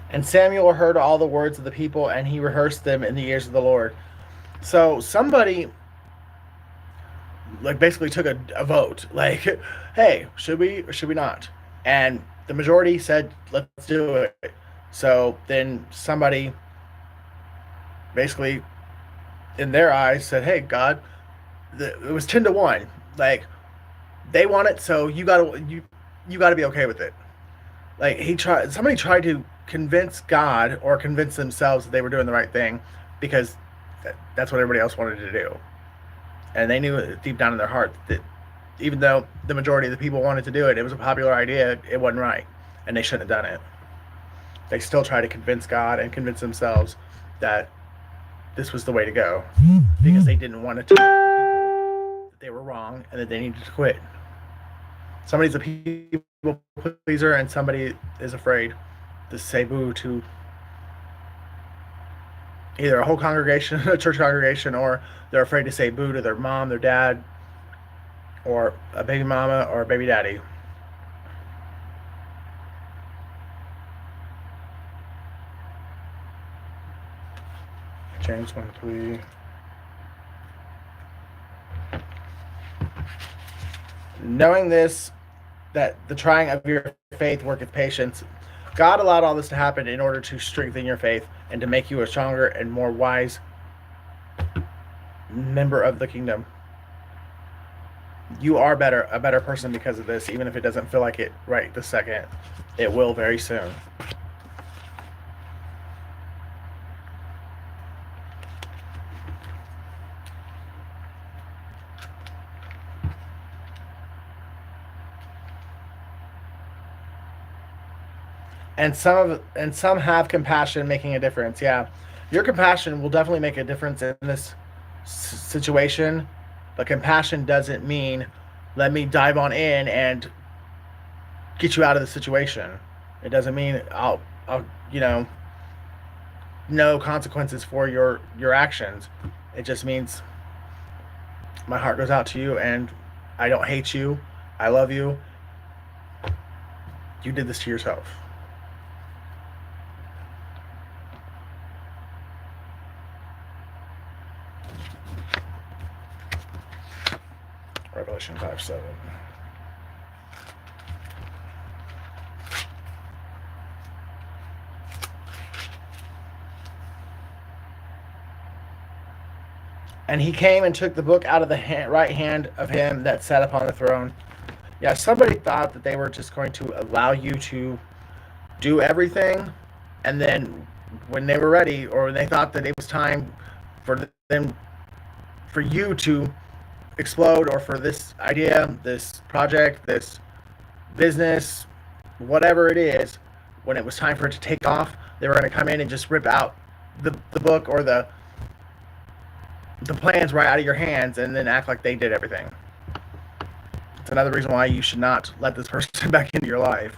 And Samuel heard all the words of the people, and he rehearsed them in the ears of the Lord. So somebody like basically took a vote, like, hey, should we or should we not? And the majority said, let's do it. So then somebody basically, in their eyes, said, hey, God, it was 10-1. Like, they want it, so you gotta be okay with it. Like, somebody tried to convince God or convince themselves that they were doing the right thing because that's what everybody else wanted to do. And they knew deep down in their heart that even though the majority of the people wanted to do it, it was a popular idea, it wasn't right. And they shouldn't have done it. They still try to convince God and convince themselves that this was the way to go because they didn't want to tell the people that they were wrong and that they needed to quit. Somebody's a people pleaser and somebody is afraid to say boo to either a whole congregation, a church congregation, or they're afraid to say boo to their mom, their dad, or a baby mama or a baby daddy. James 1:3. Knowing this, that the trying of your faith worketh patience. God allowed all this to happen in order to strengthen your faith and to make you a stronger and more wise member of the kingdom. You are a better person because of this, even if it doesn't feel like it right this second. It will very soon. And some have compassion making a difference. Yeah, your compassion will definitely make a difference in this situation, but compassion doesn't mean let me dive on in and get you out of the situation. It doesn't mean I'll you know, no consequences for your actions. It just means my heart goes out to you and I don't hate you. I love you. You did this to yourself. Revelation 5:7. And he came and took the book out of the right hand of him that sat upon the throne. Yeah, somebody thought that they were just going to allow you to do everything, and then when they were ready, or when they thought that it was time for them, for you to explode, or for this idea, this project, this business, whatever it is, when it was time for it to take off, they were going to come in and just rip out the book or the plans right out of your hands and then act like they did everything. It's another reason why you should not let this person back into your life,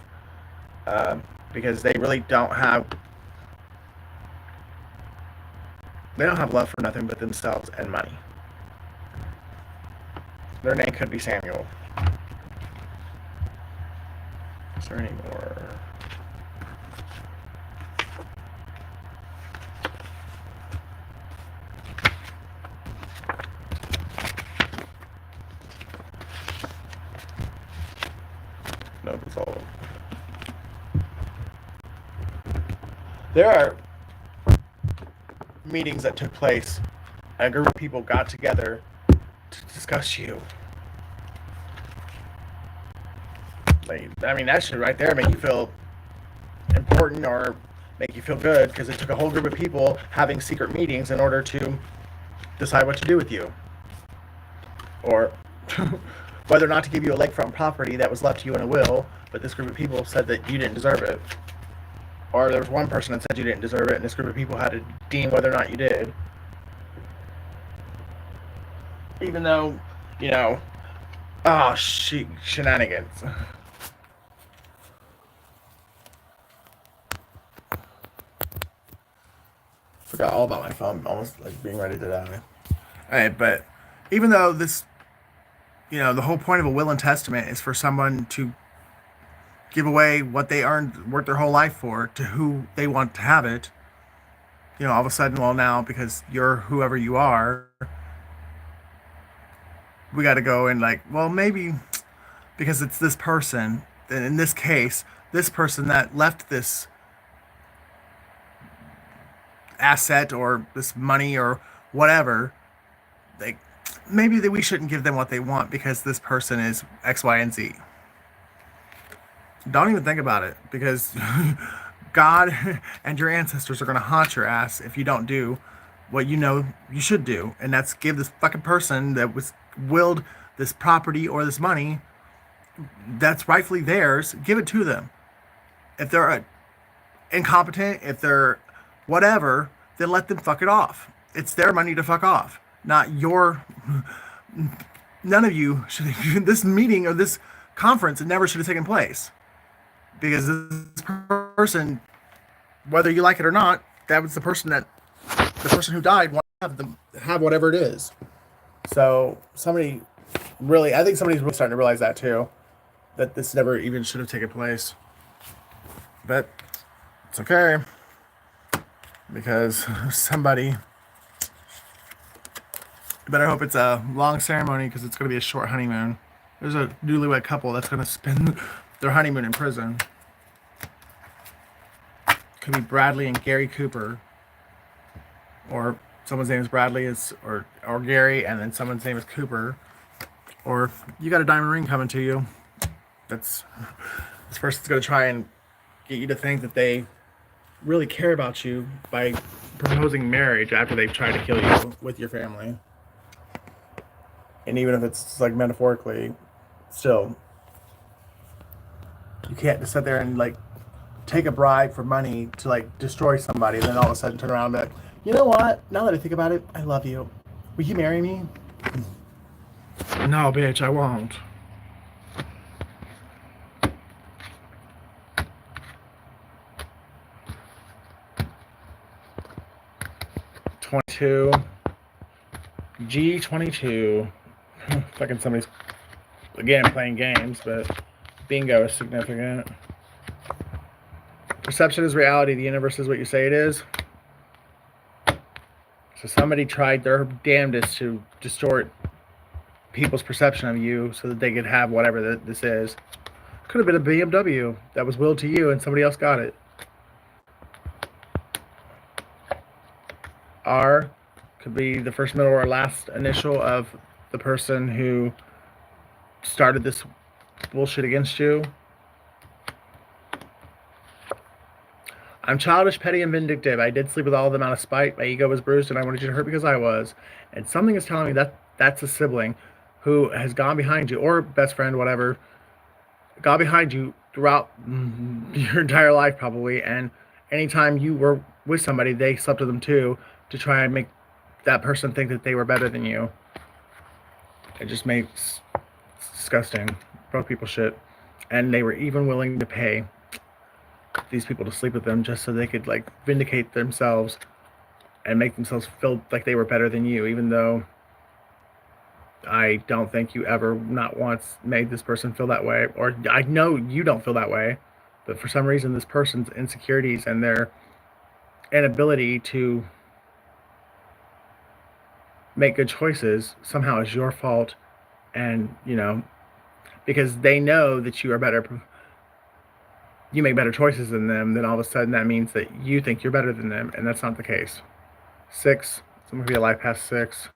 because they really don't have love for nothing but themselves and money. Their name could be Samuel. Is there any more? No, that's all. There are meetings that took place. A group of people got together to discuss you. Like, I mean, that should right there make you feel important or make you feel good, because it took a whole group of people having secret meetings in order to decide what to do with you, or whether or not to give you a lakefront property that was left to you in a will, but this group of people said that you didn't deserve it. Or there was one person that said you didn't deserve it, and this group of people had to deem whether or not you did. Even though, you know, shenanigans. Forgot all about my phone, almost like being ready to die. Alright, but even though this, the whole point of a will and testament is for someone to give away what they earned, worked their whole life for, to who they want to have it, all of a sudden, well, now, because you're whoever you are, we got to go and like, well, maybe because it's this person, and in this case, this person that left this asset or this money or whatever, like maybe that we shouldn't give them what they want because this person is X, Y, and Z. Don't even think about it because God and your ancestors are going to haunt your ass if you don't do what you know you should do, and that's give this fucking person that was willed this property or this money that's rightfully theirs, give it to them. If they're incompetent, if they're whatever, then let them fuck it off. It's their money to fuck off, not your. None of you should. This meeting or this conference, it never should have taken place because this person, whether you like it or not, that was the person who died wanted to have whatever it is. So somebody really, I think somebody's really starting to realize that too, that this never even should have taken place. But it's okay because somebody. I better hope it's a long ceremony because it's going to be a short honeymoon. There's a newlywed couple that's going to spend their honeymoon in prison. Could be Bradley and Gary Cooper, or someone's name is Bradley or Gary, and then someone's name is Cooper, or you got a diamond ring coming to you. This person's going to try and get you to think that they really care about you by proposing marriage after they've tried to kill you with your family. And even if it's like metaphorically, still, you can't just sit there and like take a bribe for money to like destroy somebody, and then all of a sudden turn around and be like, you know what? Now that I think about it, I love you. Will you marry me? No, bitch, I won't. G22. Fucking somebody's again playing games, but bingo is significant. Perception is reality. The universe is what you say it is. So somebody tried their damnedest to distort people's perception of you so that they could have whatever this is. Could have been a BMW that was willed to you and somebody else got it. R could be the first, middle, or last initial of the person who started this bullshit against you. I'm childish, petty, and vindictive. I did sleep with all of them out of spite. My ego was bruised, and I wanted you to hurt because I was. And something is telling me that that's a sibling who has gone behind you, or best friend, whatever, gone behind you throughout your entire life probably. And anytime you were with somebody, they slept with them too to try and make that person think that they were better than you. It just makes disgusting. Broke people shit. And they were even willing to pay these people to sleep with them just so they could like vindicate themselves and make themselves feel like they were better than you, even though I don't think you ever not once made this person feel that way, or I know you don't feel that way, but for some reason this person's insecurities and their inability to make good choices somehow is your fault. And because they know that you are better, you make better choices than them, then all of a sudden that means that you think you're better than them, and that's not the case. 6, someone could be alive past 6,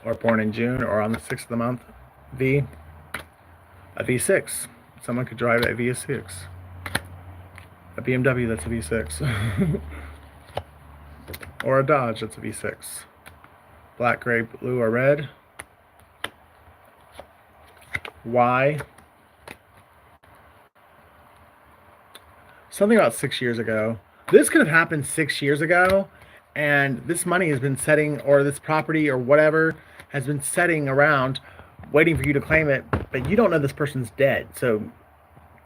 or born in June, or on the 6th of the month. V, a V6. Someone could drive a V6. A BMW, that's a V6. Or a Dodge, that's a V6. Black, gray, blue, or red. Y. Something about 6 years ago. This could have happened 6 years ago, and this money has been setting, or this property or whatever has been setting around waiting for you to claim it, but you don't know this person's dead, so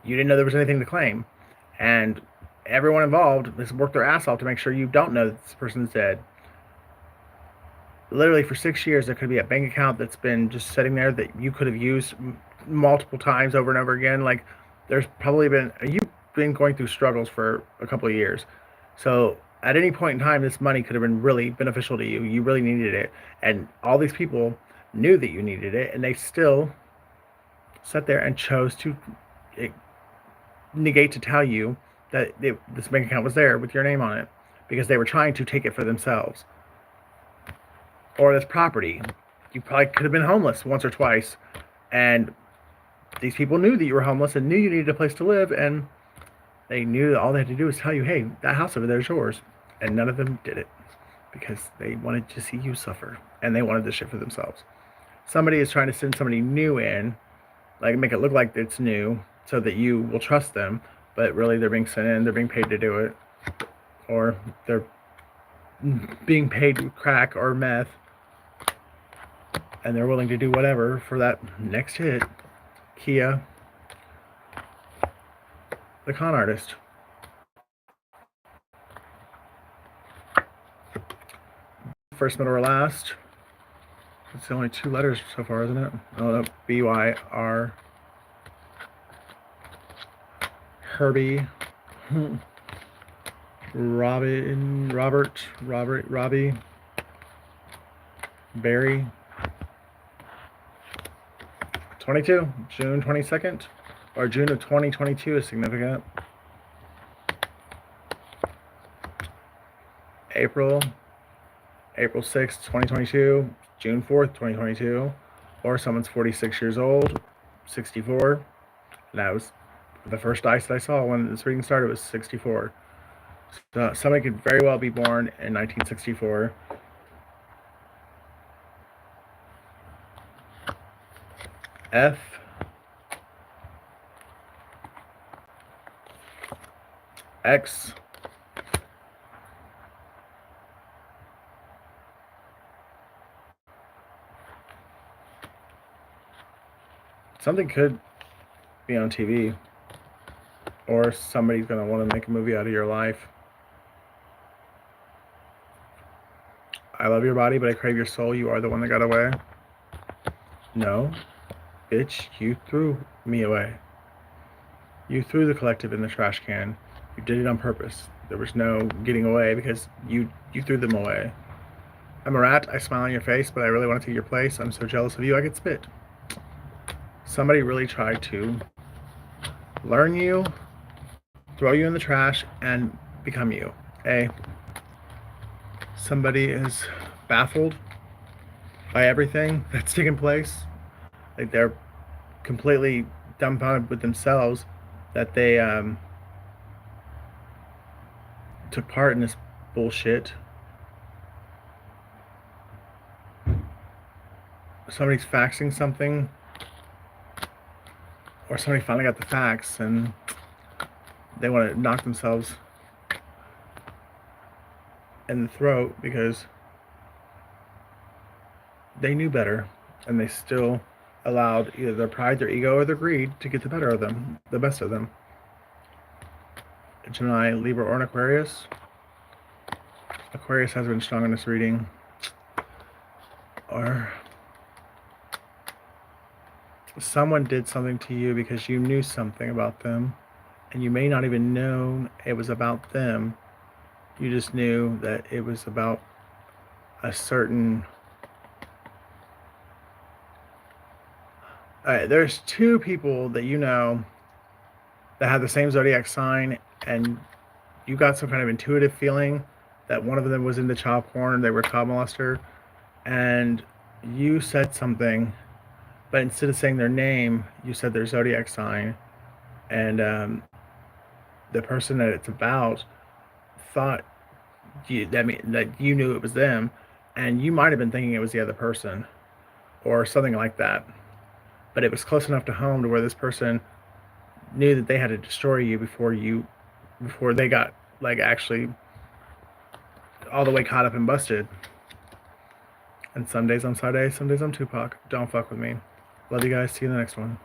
you didn't know there was anything to claim. And everyone involved has worked their ass off to make sure you don't know that this person's dead. Literally for 6 years, there could be a bank account that's been just sitting there that you could have used multiple times over and over again. Like, there's probably you've been going through struggles for a couple of years. So at any point in time, this money could have been really beneficial to you. You really needed it. And all these people knew that you needed it, and they still sat there and chose to negate to tell you that this bank account was there with your name on it because they were trying to take it for themselves. Or this property. You probably could have been homeless once or twice, and these people knew that you were homeless and knew you needed a place to live, and they knew that all they had to do was tell you, hey, that house over there is yours. And none of them did it because they wanted to see you suffer, and they wanted this shit for themselves. Somebody is trying to send somebody new in, like make it look like it's new so that you will trust them, but really they're being sent in, they're being paid to do it, or they're being paid crack or meth, and they're willing to do whatever for that next hit. Kia, the con artist. First, middle, or last. It's only 2 letters so far, isn't it? Oh, no. B-Y-R. Herbie. Robert. Robbie. Barry. 22. June 22nd. Or June of 2022 is significant. April 6th, 2022, June 4th, 2022, or someone's 46 years old, 64. And that was the first dice that I saw when this reading started was 64. So somebody could very well be born in 1964. F. X. Something could be on TV, or somebody's going to want to make a movie out of your life. I love your body, but I crave your soul. You are the one that got away. No, bitch, you threw me away. You threw the collective in the trash can. You did it on purpose. There was no getting away because you threw them away. I'm a rat. I smile on your face, but I really want to take your place. I'm so jealous of you, I could spit. Somebody really tried to learn you, throw you in the trash, and become you. Somebody is baffled by everything that's taken place. Like they're completely dumbfounded with themselves that they took part in this bullshit. Somebody's faxing something, or somebody finally got the fax and they want to knock themselves in the throat because they knew better, and they still allowed either their pride, their ego, or their greed to get the better of them, the best of them. Gemini, Libra, or an Aquarius. Aquarius has been strong in this reading. Or someone did something to you because you knew something about them, and you may not even know it was about them. You just knew that it was about a certain... Alright, there's 2 people that you know that have the same zodiac sign, and you got some kind of intuitive feeling that one of them was into child porn, they were a child molester, and you said something, but instead of saying their name, you said their zodiac sign, and the person that it's about thought that you knew it was them, and you might have been thinking it was the other person, or something like that. But it was close enough to home to where this person knew that they had to destroy you before they got like actually all the way caught up and busted. And some days I'm Sade, some days I'm Tupac. Don't fuck with me. Love you guys. See you in the next one.